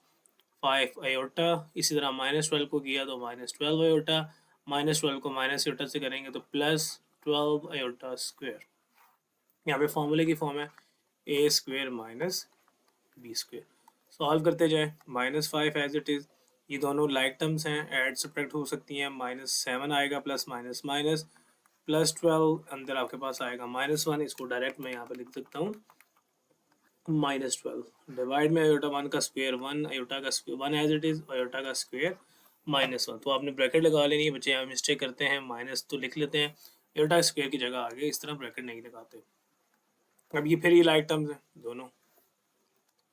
Speaker 1: 5 आयोटा, इसी तरह -12 को किया तो -12 आयोटा, -12 को माइनस आयोटा से करेंगे तो +12 आयोटा स्क्वायर। यहाँ पे फॉर्मूले की फॉर्म है a square minus b square. Solve करते जाए, -5 एज इट इज़, ये दोनों लाइक टर्म्स हैं, ऐड सब्ट्रैक्ट हो सकती हैं, -7 आएगा प्लस माइनस माइनस +12 अंदर आपके पास आएगा -1, इसको डायरेक्ट मैं यहाँ पे लिख सकता हूँ -12 डिवाइड में आयोटा 1 का स्क्वायर 1, आयोटा का square 1 as it is, iota का स्क्वायर -1। तो आपने ब्रैकेट लगा लेनी है, बच्चे यहाँ मिस्टेक करते हैं, माइनस तो लिख लेते हैं, आयोटा स्क्वायर की जगह आगे इस तरह ब्रैकेट नहीं लगाते। अब ये फिर ये लाइक टर्म्स हैं दोनों,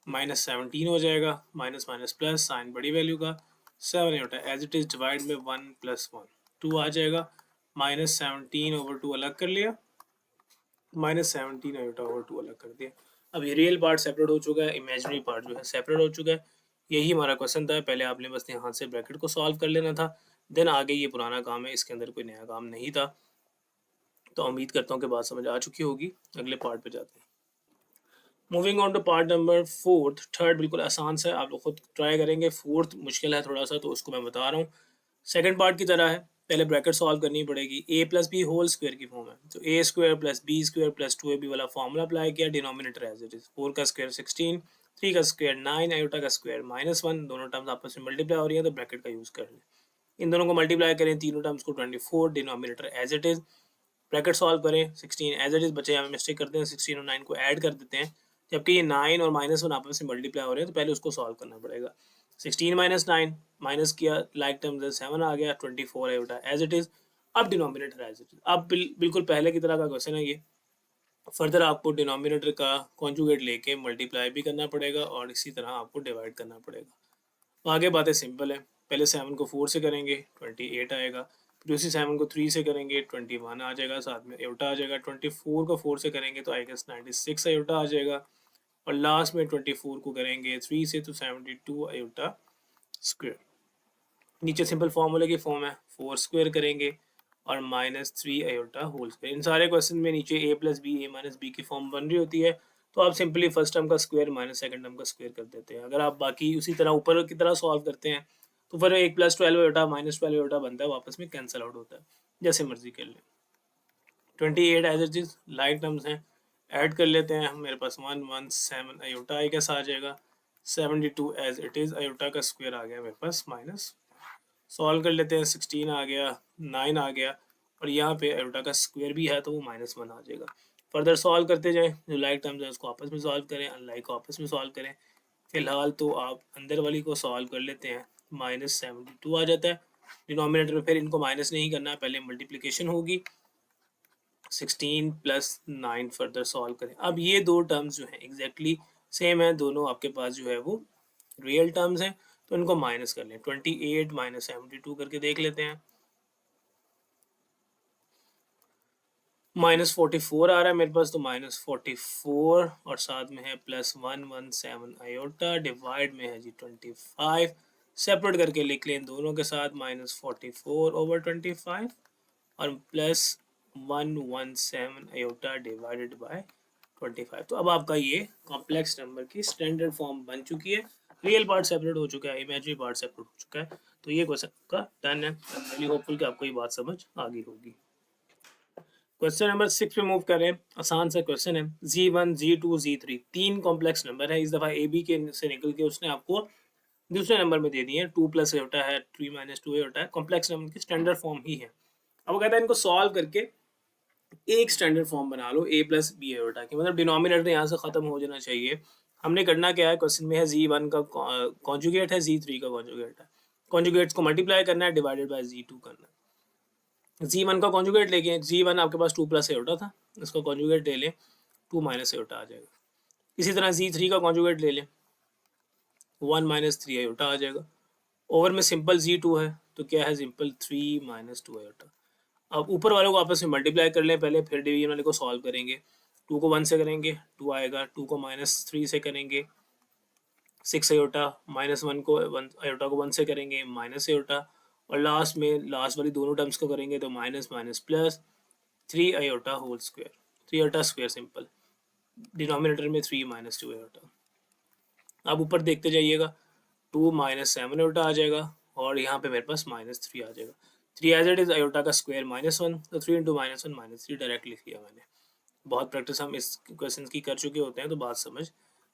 Speaker 1: -17 हो जाएगा, माइनस माइनस प्लस साइन बड़ी वैल्यू का 7 iota as it is divide में 1 + 1 2 आ जाएगा, -17/2 अलग कर लिया, -17 आयोटा/2 अलग कर दिया। अब ये रियल पार्ट सेपरेट हो चुका है, इमेजिनरी पार्ट जो है सेपरेट हो चुका है। यही हमारा क्वेश्चन था, पहले आपने बस यहाँ से ब्रैकेट को सॉल्व कर लेना था, देन आगे ये पुराना काम है, इसके अंदर कोई नया काम नहीं था। तो उम्मीद करता हूँ कि बात समझ आ चुकी होगी। अगले पार्ट पे जाते हैं। Moving on to part number 4, third बिल्कुल आसान सा है, आप लोग खुद ट्राई करेंगे। फोर्थ मुश्किल है थोड़ा सा, तो उसको मैं बता रहा हूँ। सेकंड पार्ट की तरह है, पहले ब्रैकेट सॉल्व करनी पड़ेगी। a + b होल स्क्वायर की फॉर्म है, तो a² + b² + 2ab वाला फॉर्मूला अप्लाई किया, डिनोमिनेटर एज इट इज 4 का स्क्वायर 16, 3 का स्क्वायर 9, आयोटा का स्क्वायर -1, दोनों टर्म्स आपस में मल्टीप्लाई हो रही है तो ब्रैकेट का यूज कर लें। इन दोनों को मल्टीप्लाई करें, तीनों टर्म्स को 24, denominator as it is, bracket solve करें, 16 एज इट इज, बच्चे यहाँ मिस्टेक करते हैं, 16 और 9 को ऐड कर देते हैं, जबकि ये 9 और -1 आपस में मल्टीप्लाई हो रहे हैं, तो पहले उसको सॉल्व करना पड़ेगा। 16 - 9 माइनस किया, लाइक टर्म्स 7 आ गया, 24 आयोटा एज इट इज। अब डिनोमिनेटर एज इट इज, अब बिल्कुल पहले की तरह का क्वेश्चन है ये। फर्दर आपको डिनोमिनेटर का कॉन्जुगेट लेके मल्टीप्लाई भी करना पड़ेगा और इसी तरह आपको डिवाइड करना पड़ेगा। तो आगे बातें सिंपल है, पहले 7 को 4 से करेंगे 28 आएगा, फिर उसी 7 को 3 से करेंगे 21 आ जाएगा, साथ में आयोटा आ जाएगा। 24 को 4 से करेंगे तो आई गेस 96 आयोटा आ जाएगा, और लास्ट में 24 को करेंगे 3 से तो 72 आयोटा स्क्वायर। नीचे सिंपल फॉर्मूले की फॉर्म है, 4 स्क्वायर करेंगे और -3 आयोटा होल स्क्वायर। इन सारे क्वेश्चन में नीचे a + b a - b की फॉर्म बन रही होती है, तो आप सिंपली फर्स्ट टर्म का स्क्वायर माइनस सेकंड टर्म का स्क्वायर कर देते हैं। अगर आप बाकी उसी तरह ऊपर की तरह सॉल्व करते हैं तो फिर 1 + 12 आयोटा -12 आयोटा बनता है, वापस में कैंसिल आउट होता है, जैसे मर्जी कर लें। 28 as it is, like terms हैं, ऐड कर लेते हैं। मेरे पास 117 आयोटा आई गेस आ जाएगा, 72 एज इट इज, आयोटा का स्क्वायर आ गया मेरे पास माइनस, सॉल्व कर लेते हैं। 16 आ गया, 9 आ गया, और यहाँ पे आयोटा का स्क्वायर भी है तो वो -1 आ जाएगा। फर्दर सॉल्व करते जाएं, जो लाइक टर्म्स है उसको आपस में सॉल्व करें, अनलाइक को आपस में सॉल्व करें। फिलहाल तो आप अंदर वाली को सॉल्व कर लेते हैं, -72 आ जाता है। डिनोमिनेटर में फिर इनको माइनस नहीं करना, पहले मल्टीप्लिकेशन होगी। 16 + 9 फर्दर सॉल्व करें। अब ये दो टर्म्स जो हैं एग्जैक्टली सेम है, दोनों आपके पास जो है वो रियल टर्म्स हैं, तो इनको माइनस कर लें। 28 - 72 करके देख लेते हैं, -44 आ रहा है मेरे पास, तो -44 और साथ में है +117 आयोटा, डिवाइड में है जी 25, सेपरेट करके लिख लें दोनों के साथ, -44/25 और +117 आयोटा डिवाइडेड बाय 25। तो अब आपका ये कॉम्प्लेक्स नंबर की स्टैंडर्ड फॉर्म बन चुकी है। रियल पार्ट सेपरेट हो चुका है, इमेजिनरी पार्ट सेपरेट हो चुका है। तो ये क्वेश्चन का डन है। रियली होपफुल कि आपको ये बात समझ आ गई होगी। क्वेश्चन नंबर 6 पे मूव करें। आसान सा क्वेश्चन है, Z1 Z2 Z3 तीन कॉम्प्लेक्स नंबर है। इस दफा ए बी के से निकल के उसने आपको दूसरे नंबर में दे दिए हैं, 2 + आयोटा है, 3 - 2 आयोटा है, कॉम्प्लेक्स नंबर की स्टैंडर्ड फॉर्म ही है। अब वो कहता है इनको सॉल्व करके एक स्टैंडर्ड फॉर्म बना लो a + b आयोटा की, मतलब डिनोमिनेटर यहाँ से खत्म हो जाना चाहिए। हमने करना क्या है, क्वेश्चन में है Z1 का कॉन्जुगेट है, Z3 का कॉन्जुगेट है, कॉन्जुगेट्स को मल्टीप्लाई करना है, डिवाइडेड बाय Z2 करना है। Z1 का कॉन्जुगेट लेके, Z1 आपके पास 2 + आयोटा था, इसका कॉन्जुगेट ले लें, 2 - आयोटा आ जाएगा। इसी तरह Z3 का कॉन्जुगेट ले लें, 1 - 3 आयोटा आ जाएगा। ओवर में सिंपल Z2 है तो क्या है, सिंपल 3 - 2 आयोटा। अब ऊपर वालों को आपस में मल्टीप्लाई कर लें पहले, फिर डिवीजन वाले को सॉल्व करेंगे। 2 को 1 से करेंगे 2 आएगा, 2 को -3 से करेंगे 6 आयोटा, -1 को 1 आयोटा को 1 से करेंगे माइनस आयोटा, और लास्ट में लास्ट वाली दोनों टर्म्स को करेंगे तो minus minus plus 3 iota whole square, 3 iota square simple, denominator में 3 - 2 आयोटा। अब ऊपर देखते जाइएगा, 2 - 7 आयोटा आ जाएगा, और यहाँ पे मेरे पास -3 आ जाएगा। 3 एज इट इज, आयोटा का स्क्वायर -1, तो 3 × -1 -3 डायरेक्ट लिख लिया मैंने। बहुत प्रैक्टिस हम इस क्वेश्चन की कर चुके होते हैं तो बात समझ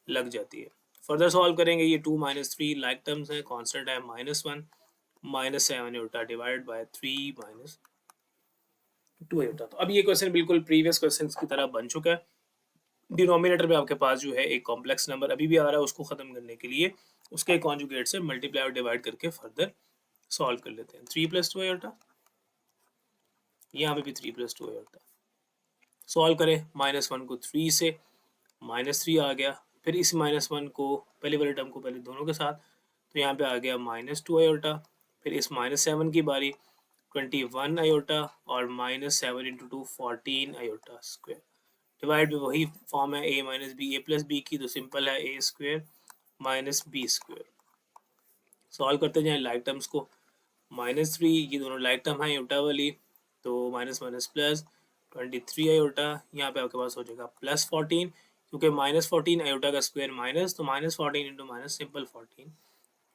Speaker 1: लग जाती है। फर्दर सॉल्व करेंगे, ये 2 माइनस 3 लाइक टर्म्स हैं, कांस्टेंट है -1 -7 iota divide by 3 minus 2 iota. तो अब ये क्वेश्चन बिल्कुल प्रीवियस क्वेश्चंस की तरह बन चुका है। डिनोमिनेटर में आपके पास जो है एक कॉम्प्लेक्स नंबर अभी भी आ रहा है, उसको खत्म करने के लिए उसके कॉन्जुगेट से मल्टीप्लाई और डिवाइड करके फर्दर सॉल्व कर लेते हैं। 3 + 2 आयोटा, यहाँ पे भी 3 + 2 आयोटा। सॉल्व करें, -1 को 3 से, -3 आ गया, फिर इस -1 को पहले वाले टर्म को पहले दोनों के साथ, तो यहाँ पे आ गया -2 आयोटा, फिर इस -7 की बारी 21 आयोटा और -7 इंटू 2 14 आयोटा स्क्वायर, डिवाइड में वही फॉर्म है a minus b a plus b की, तो सिंपल है a square minus b square. Solve करते जाएं लाइक टर्म्स को, -3 ये दोनों लाइक टर्म है आयोटा वाली, तो माइनस माइनस प्लस 23 आयोटा, यहाँ पे आपके पास हो जाएगा +14, क्योंकि -14 आयोटा का स्क्वायर माइनस, तो -14 इंटू माइनस सिंपल 14,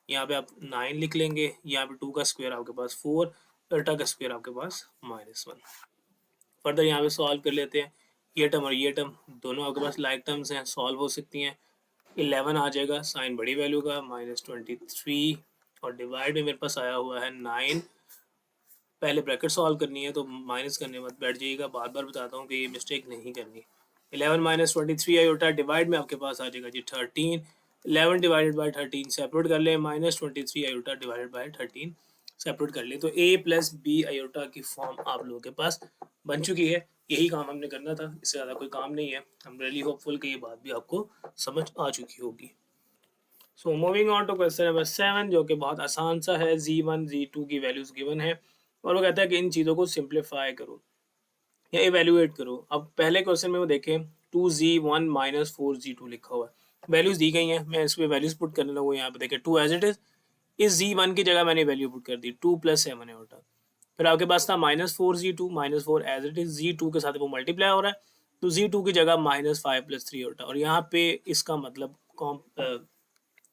Speaker 1: यहाँ पे आप 9 लिख लेंगे, यहाँ पे 2 का स्क्वायर आपके पास 4, आयोटा का स्क्वायर आपके पास -1। फर्दर यहाँ पे सॉल्व कर लेते हैं, ये टर्म और ये टर्म दोनों आपके पास लाइक टर्म्स हैं, सॉल्व हो सकती हैं। 11 आ जाएगा साइन बड़ी वैल्यू का -23 और डिवाइड में मेरे पास आया हुआ है 9। पहले ब्रैकेट सॉल्व करनी है तो माइनस करने मत बैठ जाइएगा, बार बार बताता हूँ कि ये मिस्टेक नहीं करनी। 11 माइनस 23 आयोटा डिवाइड में आपके पास आ जाएगा जी 13, 11 डिवाइडेड बाय 13 सेपरेट कर लें, -23 आयोटा डिवाइडेड बाय 13 सेपरेट कर लें, तो a प्लस बी आयोटा की फॉर्म आप लोगों के पास बन चुकी है। यही काम हमने करना था, इससे ज़्यादा कोई काम नहीं है। हम रियली होपफुल कि ये बात भी आपको समझ आ चुकी होगी। So moving on to question number 7, जो कि बहुत आसान सा है। z1 z2 की वैल्यूज गिवन है और वो कहता है कि इन चीज़ों को सिंप्लीफाई करो या इवेल्युएट करो। अब पहले क्वेश्चन में वो देखें 2z1 माइनस 4z2 लिखा हुआ है, वैल्यूज दी गई हैं, मैं इस पर वैल्यूज पुट करने लगूँ। यहाँ पे देखें 2 एज इट इज, इस z1 की जगह मैंने वैल्यू पुट कर दी 2 + 7 है होता। फिर आपके पास था -4z2, -4 as it is, z2 के साथ वो मल्टीप्लाई हो रहा है, तो z2 की जगह -5 + 3 होता। और यहाँ पे इसका मतलब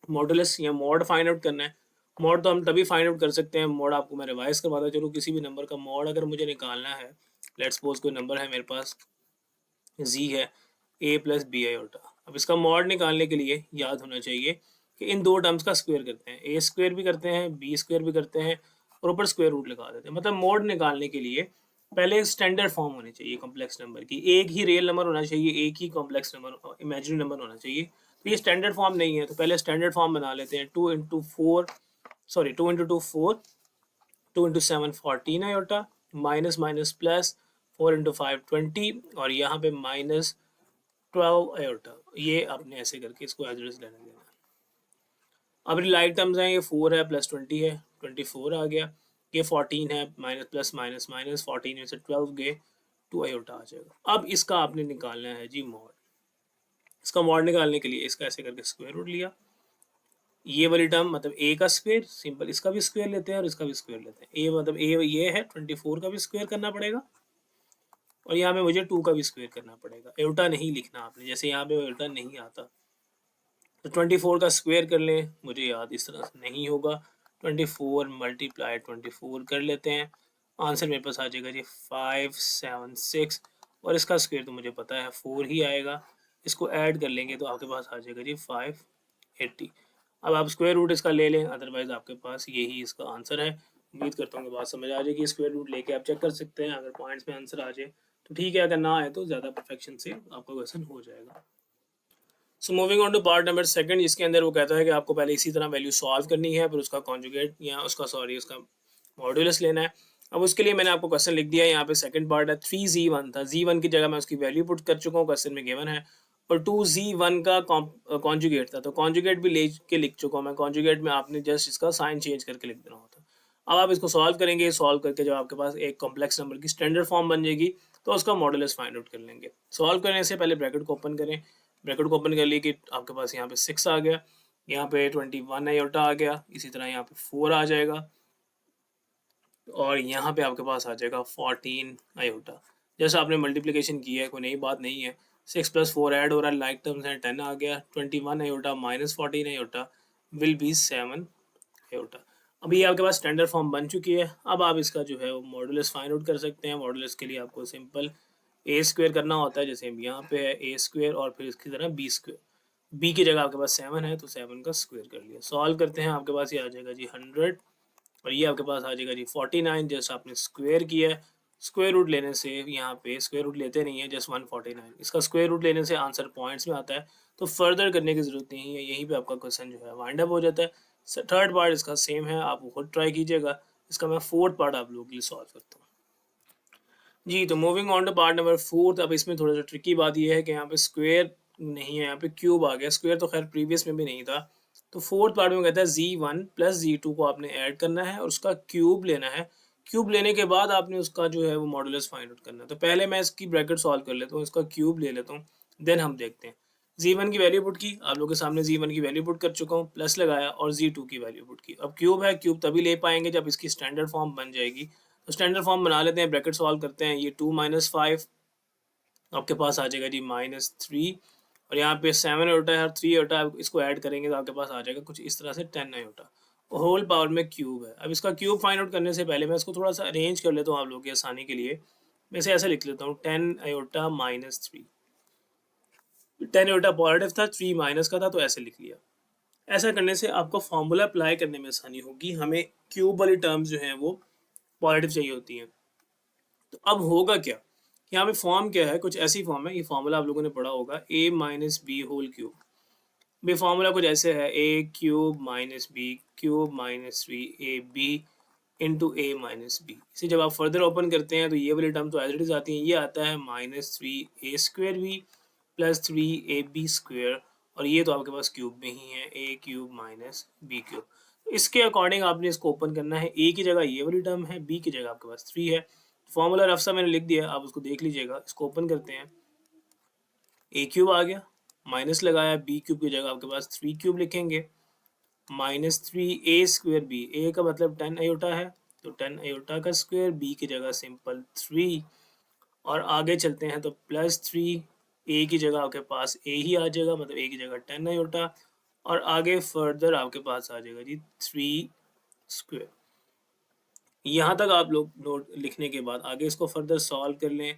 Speaker 1: मॉडुलस या मॉड फाइंड आउट करना है। मॉड तो हम तभी फाइंड आउट कर सकते हैं, मॉड आपको मैं रिवाइज करवाता चलूँ, किसी भी नंबर का मॉड अगर मुझे निकालना है, लेट्स सपोज कोई नंबर है मेरे पास z है a + b आयोटा। अब इसका मॉड निकालने के लिए याद होना चाहिए कि इन दो टर्म्स का स्क्वायर करते हैं, a स्क्वायर भी करते हैं, b स्क्वायर भी करते हैं और ऊपर स्क्वायर रूट लगा देते हैं। मतलब मॉड निकालने के लिए पहले स्टैंडर्ड फॉर्म होनी चाहिए कॉम्प्लेक्स नंबर की, एक ही रियल नंबर होना चाहिए, एक ही कॉम्प्लेक्स नंबर इमेजिनरी नंबर होना चाहिए। तो ये स्टैंडर्ड फॉर्म नहीं है, तो पहले स्टैंडर्ड फॉर्म बना लेते हैं। 2 × 2 4, 2 × 7 14 आयोटा, माइनस माइनस प्लस 4 × 5 20 और यहाँ पे -12 आयोटा। ये आपने ऐसे करके इसको एड्रेस लेने देना। अब लाइक टर्म्स हैं, ये 4 है प्लस 20 है, 24 आ गया, ये 14 है, माइनस प्लस माइनस माइनस 14 में से 12 गए, 2 आयोटा आ जाएगा। अब इसका आपने निकालना है जी मॉड। इसका मॉड निकालने के लिए इसका ऐसे करके स्क्वायर रूट लिया, ये वाली टर्म मतलब a का स्क्वायर, सिंपल इसका भी स्क्वायर लेते हैं और इसका भी स्क्वायर लेते हैं। a मतलब a ये है, 24 का भी स्क्वायर करना पड़ेगा और यहाँ पे मुझे 2 का भी स्क्वायर करना पड़ेगा। एल्टा नहीं लिखना आपने, जैसे यहाँ पे एल्टा नहीं आता, तो 24 का स्क्वायर कर लें, मुझे याद इस तरह से नहीं होगा। 24 × 24 कर लेते हैं, आंसर मेरे पास आ जाएगा जी 576 और इसका स्क्वायर तो मुझे पता है 4 ही आएगा। इसको ऐड कर लेंगे तो आपके पास आ जाएगा जी 580। अब आप स्क्वायर रूट इसका ले लें, अदरवाइज आपके पास यही इसका आंसर है। उम्मीद करता हूँ कि बात समझ आ जाएगी। स्क्वायर रूट लेके आप चेक कर सकते हैं, अगर पॉइंट्स में आंसर आ जाए तो ठीक है, अगर ना आए तो ज़्यादा परफेक्शन से आपका क्वेश्चन हो जाएगा। So moving on to part number 2, जिसके अंदर वो कहता है कि आपको पहले इसी तरह वैल्यू सॉल्व करनी है, फिर उसका कॉन्जुगेट या उसका मॉड्यूलस लेना है। अब उसके लिए मैंने आपको क्वेश्चन लिख दिया है, यहाँ पे सेकंड पार्ट है। 3z1 था, z1 की जगह मैं उसकी वैल्यू पुट कर चुका हूँ, क्वेश्चन में गिवन है, और 2z1 का कॉन्जुगेट था, तो कॉन्जुगेट भी ले के लिख चुका हूँ मैं। कॉन्जुगेट में आपने जस्ट इसका साइन चेंज करके लिख देना होता है। अब आप इसको सॉल्व करेंगे, सॉल्व करके जब आपके पास एक कॉम्प्लेक्स नंबर की स्टैंडर्ड फॉर्म बन जाएगी तो उसका मॉडुलस फाइंड आउट कर लेंगे। सॉल्व करने से पहले ब्रैकेट को ओपन करें, ब्रैकेट को ओपन कर लिए कि आपके पास यहाँ पे 6 आ गया, यहाँ पे 21 आयोटा आ गया, इसी तरह यहाँ पे 4 आ जाएगा और यहाँ पे आपके पास आ जाएगा 14 आयोटा। जैसे आपने मल्टीप्लिकेशन की है, कोई नई बात नहीं है। 6 + 4 ऐड हो रहा है, लाइक टर्म्स हैं, 10 आ गया, 21 iota minus 14 iota will be 7 iota. अभी ये आपके पास स्टैंडर्ड फॉर्म बन चुकी है। अब आप इसका जो है वो मॉडुलस फाइंड आउट कर सकते हैं। मॉडुलस के लिए आपको सिंपल a स्क्वायर करना होता है, जैसे यहाँ पे है a स्क्वायर और फिर इसकी तरह b स्क्वायर। बी की जगह आपके पास 7 है तो 7 का स्क्वायर कर लिया। सॉल्व करते हैं, आपके पास ये आ जाएगा जी 100 और ये आपके पास आ जाएगा जी 49। जस्ट आपने स्क्वायर किया है, स्क्वायर रूट लेने से यहाँ पे स्क्वायर रूट लेते नहीं है, जस्ट 149, इसका स्क्वायर रूट लेने से आंसर पॉइंट्स में आता है, तो फर्दर करने की जरूरत नहीं है, यहीं पे आपका क्वेश्चन जो है वाइंड अप हो जाता है। थर्ड पार्ट इसका सेम है, आप खुद ट्राई कीजिएगा। इसका मैं फोर्थ पार्ट आप लोगों के लिए सॉल्व करता हूँ जी। तो moving on to part number fourth. अब इसमें थोड़ा सा ट्रिकी बात यह है कि यहाँ पे स्क्वायर नहीं है, यहाँ पे क्यूब आ गया। स्क्वायर तो खैर प्रीवियस में भी नहीं था। तो फोर्थ पार्ट में कहता है Z1 प्लस Z2 को आपने ऐड करना है और उसका क्यूब लेना है। क्यूब लेने के बाद आपने उसका जो है वो मॉडुलस फाइंड आउट करना है। तो पहले मैं इसकी ब्रैकेट सॉल्व कर लेता हूँ, इसका क्यूब ले लेता हूँ, देन हम देखते हैं। Z1 की वैल्यू पुट की, आप लोग के सामने Z1 की वैल्यू पुट कर चुका हूँ, प्लस लगाया और Z2 की वैल्यू पुट की। अब क्यूब है, क्यूब तभी ले पाएंगे जब इसकी स्टैंडर्ड फॉर्म बन जाएगी। तो स्टैंडर्ड फॉर्म बना लेते हैं, ब्रैकेट सॉल्व करते हैं। ये 2 - 5 आपके पास आ जाएगा जी -3 और यहाँ पे 7 आयोटा है और 3 आयोटा, इसको ऐड करेंगे तो आपके पास आ जाएगा कुछ इस तरह से 10 आयोटा, होल पावर में क्यूब है। अब इसका क्यूब फाइंड आउट करने से पहले मैं इसको थोड़ा सा अरेंज कर लेता हूँ आप लोगों की आसानी के लिए। मैं इसे ऐसे लिख लेता हूँ 10 आयोटा -3। 10 आयोटा पॉजिटिव था, 3 माइनस का था, तो ऐसे लिख लिया। ऐसा करने से आपको फॉर्मूला अप्लाई करने में आसानी होगी। हमें क्यूब वाली टर्म्स जो हैं वो पॉजिटिव चाहिए होती हैं। तो अब होगा क्या, यहाँ पे फॉर्म क्या है, कुछ ऐसी फॉर्म है, ये फॉर्मूला आप लोगों ने पढ़ा होगा, a - b होल क्यूब। ये फॉर्मूला कुछ ऐसे है, a cube - b cube -3ab into a - b। इसे जब आप फर्दर ओपन करते हैं तो ये वाली टर्म तो एज इट इज आती है, ये आता है -3a² b plus 3ab square, और ये तो आपके पास क्यूब में ही है, a क्यूब -b क्यूब। इसके अकॉर्डिंग आपने इसको ओपन करना है। a की जगह ये वाली टर्म है, b की जगह आपके पास 3 है। फॉर्मूला रफ सा मैंने लिख दिया, आप उसको देख लीजिएगा। इसको ओपन करते हैं, a क्यूब आ गया, माइनस लगाया, b क्यूब की जगह आपके पास 3 क्यूब लिखेंगे, -3a² b, a का मतलब 10 आयोटा है तो 10 आयोटा का स्क्वायर, b की जगह सिंपल 3 और आगे चलते हैं तो +3, a की जगह आपके पास a ही आ जाएगा, मतलब a की जगह 10 आयोटा और आगे फर्दर आपके पास आ जाएगा जी 3 स्क्वायर। यहाँ तक आप लोग नोट लिखने के बाद आगे इसको फर्दर सॉल्व कर लें।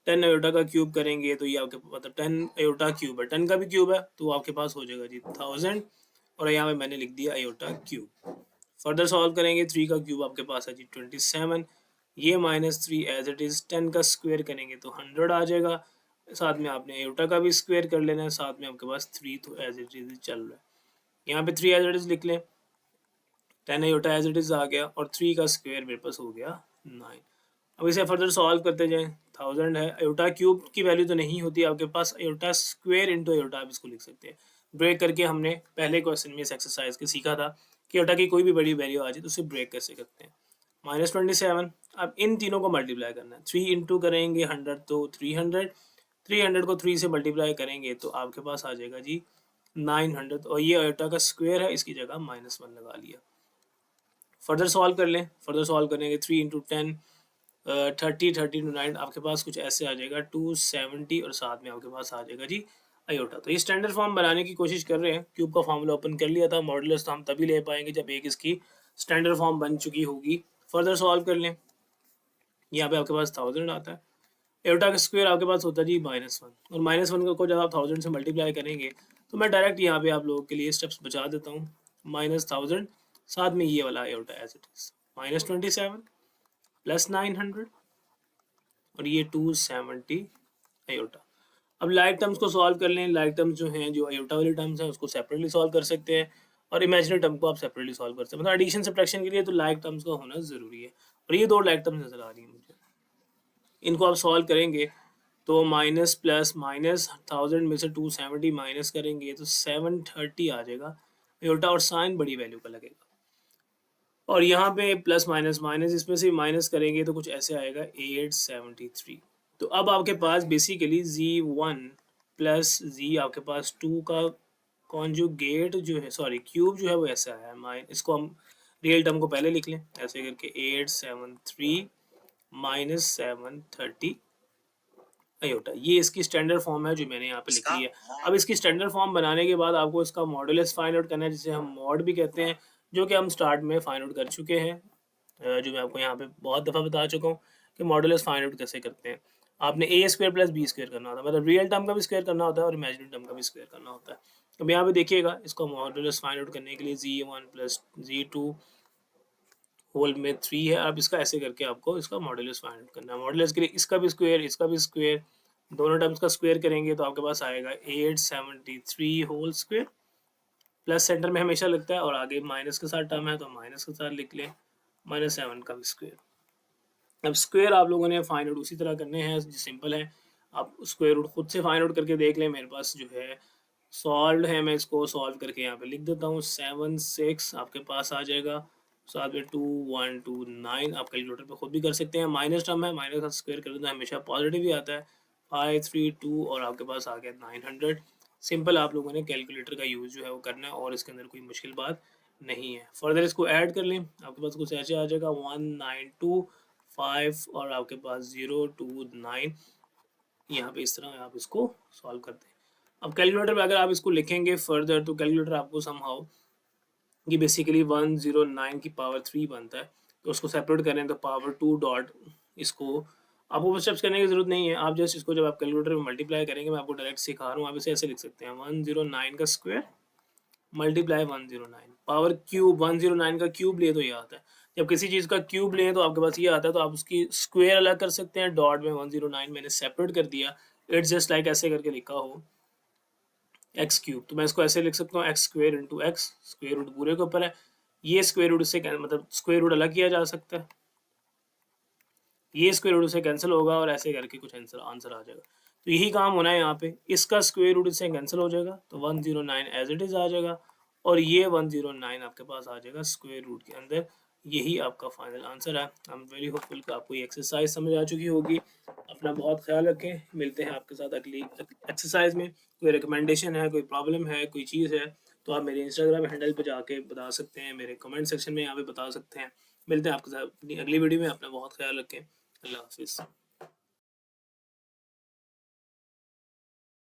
Speaker 1: 10 आयोटा का क्यूब करेंगे तो ये आपके मतलब 10 आयोटा क्यूब है, 10 का भी क्यूब है तो आपके पास हो जाएगा जी 1000 और यहाँ पे मैंने लिख दिया आयोटा क्यूब। फर्दर सॉल्व करेंगे, 3 का क्यूब आपके पास है जी 27, ये -3 एज इट इज़, 10 का स्क्वायर करेंगे तो 100 आ जाएगा। साथ में आपने आयोटा का भी स्क्वायर कर लेना है, साथ में आपके पास 3 तो एज इट इज़ चल रहा है, यहाँ पे 3 एज इट इज़ लिख लें। 10 आयोटा एज इट इज आ गया और 3 का स्क्वायर मेरे पास हो गया 9। अब इसे फर्दर सॉल्व करते जाएं, 1000 है, आयोटा क्यूब की वैल्यू तो नहीं होती आपके पास, आयोटा स्क्वायर इंटू आयोटा आप इसको लिख सकते हैं। ब्रेक करके हमने पहले क्वेश्चन में इस एक्सरसाइज के सीखा था कि आयोटा की कोई भी बड़ी वैल्यू आ जाए तो उसे ब्रेक कैसे करते हैं। -27, अब इन तीनों को मल्टीप्लाई करना है, 3 इंटू करेंगे 100 तो 300, 300 को 3 से मल्टीप्लाई करेंगे तो आपके पास आ जाएगा जी 900 और ये आयोटा का स्क्वायर है, इसकी जगह -1 लगा लिया। फर्दर सॉल्व कर लें, फर्दर सॉल्व करेंगे 3 इंटू 10 30, 30 इंटू 9 आपके पास कुछ ऐसे आ जाएगा 270 और साथ में आपके पास आ जाएगा जी आयोटा। तो ये स्टैंडर्ड फॉर्म बनाने की कोशिश कर रहे हैं, क्यूब का फॉर्मूला ओपन कर लिया था, मॉडुलस तो हम तभी ले पाएंगे जब एक इसकी स्टैंडर्ड फॉर्म बन चुकी होगी। फर्दर सॉल्व कर लें, यहाँ पे आपके पास 1000 आता है, आयोटा का स्क्वायर आपके पास होता है जी -1 और -1 को जब आप 1000 से मल्टीप्लाई करेंगे तो मैं डायरेक्ट यहाँ पे आप लोगों के लिए स्टेप्स बचा देता हूँ। -1000 साथ में ये वाला iota as it is, -27 plus 900 और ये 270 आयोटा। अब लाइक टर्म्स को सॉल्व कर लें। लाइक टर्म्स जो हैं, जो आयोटा वाली टर्म्स हैं उसको सेपरेटली सॉल्व कर सकते हैं और इमेजिनरी टर्म को आप सेपरेटली सॉल्व कर सकते हैं। मतलब एडिशन सब्ट्रैक्शन के लिए तो लाइक टर्म्स का होना ज़रूरी है और ये दो लाइक टर्म्स नज़र आ रही हैं मुझे, इनको आप सॉल्व करेंगे तो माइनस प्लस माइनस 1000 में से 270 माइनस करेंगे तो 730 आ जाएगा आयोटा और साइन बड़ी वैल्यू का लगेगा और यहाँ पे प्लस माइनस माइनस इसमें से माइनस करेंगे तो कुछ ऐसे आएगा 873। तो अब आपके पास बेसिकली Z1 प्लस Z आपके पास 2 का कॉन्जुगेट जो है, सॉरी क्यूब जो है वो ऐसा है, इसको हम रियल टर्म को पहले लिख लें ऐसे करके 873 माइनस 730 आयोटा। ये इसकी स्टैंडर्ड फॉर्म है जो मैंने यहाँ पे लिख ली है। अब इसकी स्टैंडर्ड फॉर्म बनाने के बाद आपको इसका मॉडुलस फाइंड आउट करना है, जिसे हम मॉड भी कहते हैं, जो कि हम स्टार्ट में फाइंड आउट कर चुके हैं, जो मैं आपको यहाँ पे बहुत दफ़ा बता चुका हूँ कि मॉडुलस फाइंड आउट कैसे करते हैं। आपने a² प्लस b² करना होता है, मतलब रियल टर्म का भी स्क्वायर करना होता है और इमेजिनरी टर्म का भी स्क्वायर करना होता है। अब यहाँ पे देखिएगा, इसका मॉडुलस फाइंड आउट करने के लिए z1 प्लस z2 होल में 3 है। अब इसका ऐसे करके आपको इसका मॉडुलस फाइंड आउट करना है। मॉडुलस के लिए इसका भी स्क्वायर, दोनों टर्म्स का स्क्वायर करेंगे तो आपके पास आएगा 873 होल स्क्वायर, प्लस सेंटर में हमेशा लगता है और आगे माइनस के साथ टर्म है तो माइनस के साथ लिख लें, -7 का भी स्क्वायर। अब स्क्वायर आप लोगों ने फाइंड आउट उसी तरह करने हैं, सिंपल है। आप स्क्वायर रूट खुद से फाइंड आउट करके देख लें। मेरे पास जो है सॉल्व है, मैं इसको सॉल्व करके यहाँ पे लिख देता हूँ। 7 6 आपके पास आ जाएगा, साथ में 2 1 2 9। आप कैलकुलेटर पे खुद भी कर सकते हैं। माइनस टर्म है, माइनस का स्क्वायर कर देना हमेशा पॉजिटिव ही आता है। 5 3 2 और आपके पास आ गया 900। सिंपल, आप लोगों ने कैलकुलेटर का यूज़ जो है वो करना है और इसके अंदर कोई मुश्किल बात नहीं है। फर्दर इसको ऐड कर लें, आपके पास कुछ ऐसे आ जाएगा 192 5 और आपके पास 029। यहाँ पे इस तरह आप इसको सॉल्व करते हैं। अब कैलकुलेटर पे अगर आप इसको लिखेंगे फर्दर तो कैलकुलेटर आपको समहाउ ये बेसिकली 109 की पावर 3 बनता है। तो उसको सेपरेट करें तो पावर 2 डॉट, इसको आपको स्टेप्स करने की जरूरत नहीं है। आप जस्ट इसको जब आप कैलकुलेटर में मल्टीप्लाई करेंगे, मैं आपको डायरेक्ट सिखा रहा हूँ, आप इसे ऐसे लिख सकते हैं 109 का स्क्वायर मल्टीप्लाई 109 पावर क्यूब। 109 का क्यूब ले तो ये आता है। जब किसी चीज़ का क्यूब लें तो आपके पास ये आता है, तो आप उसकी स्क्वायर अलग कर सकते हैं। डॉट में 109 मैंने सेपरेट कर दिया। इट्स जस्ट लाइक ऐसे करके लिखा हो एक्स क्यूब, तो मैं इसको ऐसे लिख सकता हूँ x square into x. Square root पूरे के ऊपर है, ये स्क्वायर रूट से मतलब स्क्वायर रूट अलग किया जा सकता है, ये स्क्वायर रूट से कैंसिल होगा और ऐसे करके कुछ आंसर आ जाएगा। तो यही काम होना है यहाँ पे। इसका स्क्वायर रूट से कैंसिल हो जाएगा तो 109 एज इट इज आ जाएगा और ये 109 आपके पास आ जाएगा स्क्वायर रूट के अंदर। यही आपका फाइनल आंसर है। आई एम वेरी होपफुल कि आपको ये एक्सरसाइज समझ आ चुकी होगी। अपना बहुत ख्याल रखें, मिलते हैं आपके साथ अगली एक्सरसाइज में। कोई रिकमेंडेशन है, कोई प्रॉब्लम है, कोई चीज़ है तो आप मेरे इंस्टाग्राम हैंडल पे जाके बता सकते हैं, मेरे कमेंट सेक्शन में यहाँ पे बता सकते हैं। मिलते हैं आपके साथ अपनी अगली वीडियो में। अपना बहुत ख्याल रखें। अल्लाह हाफिज़।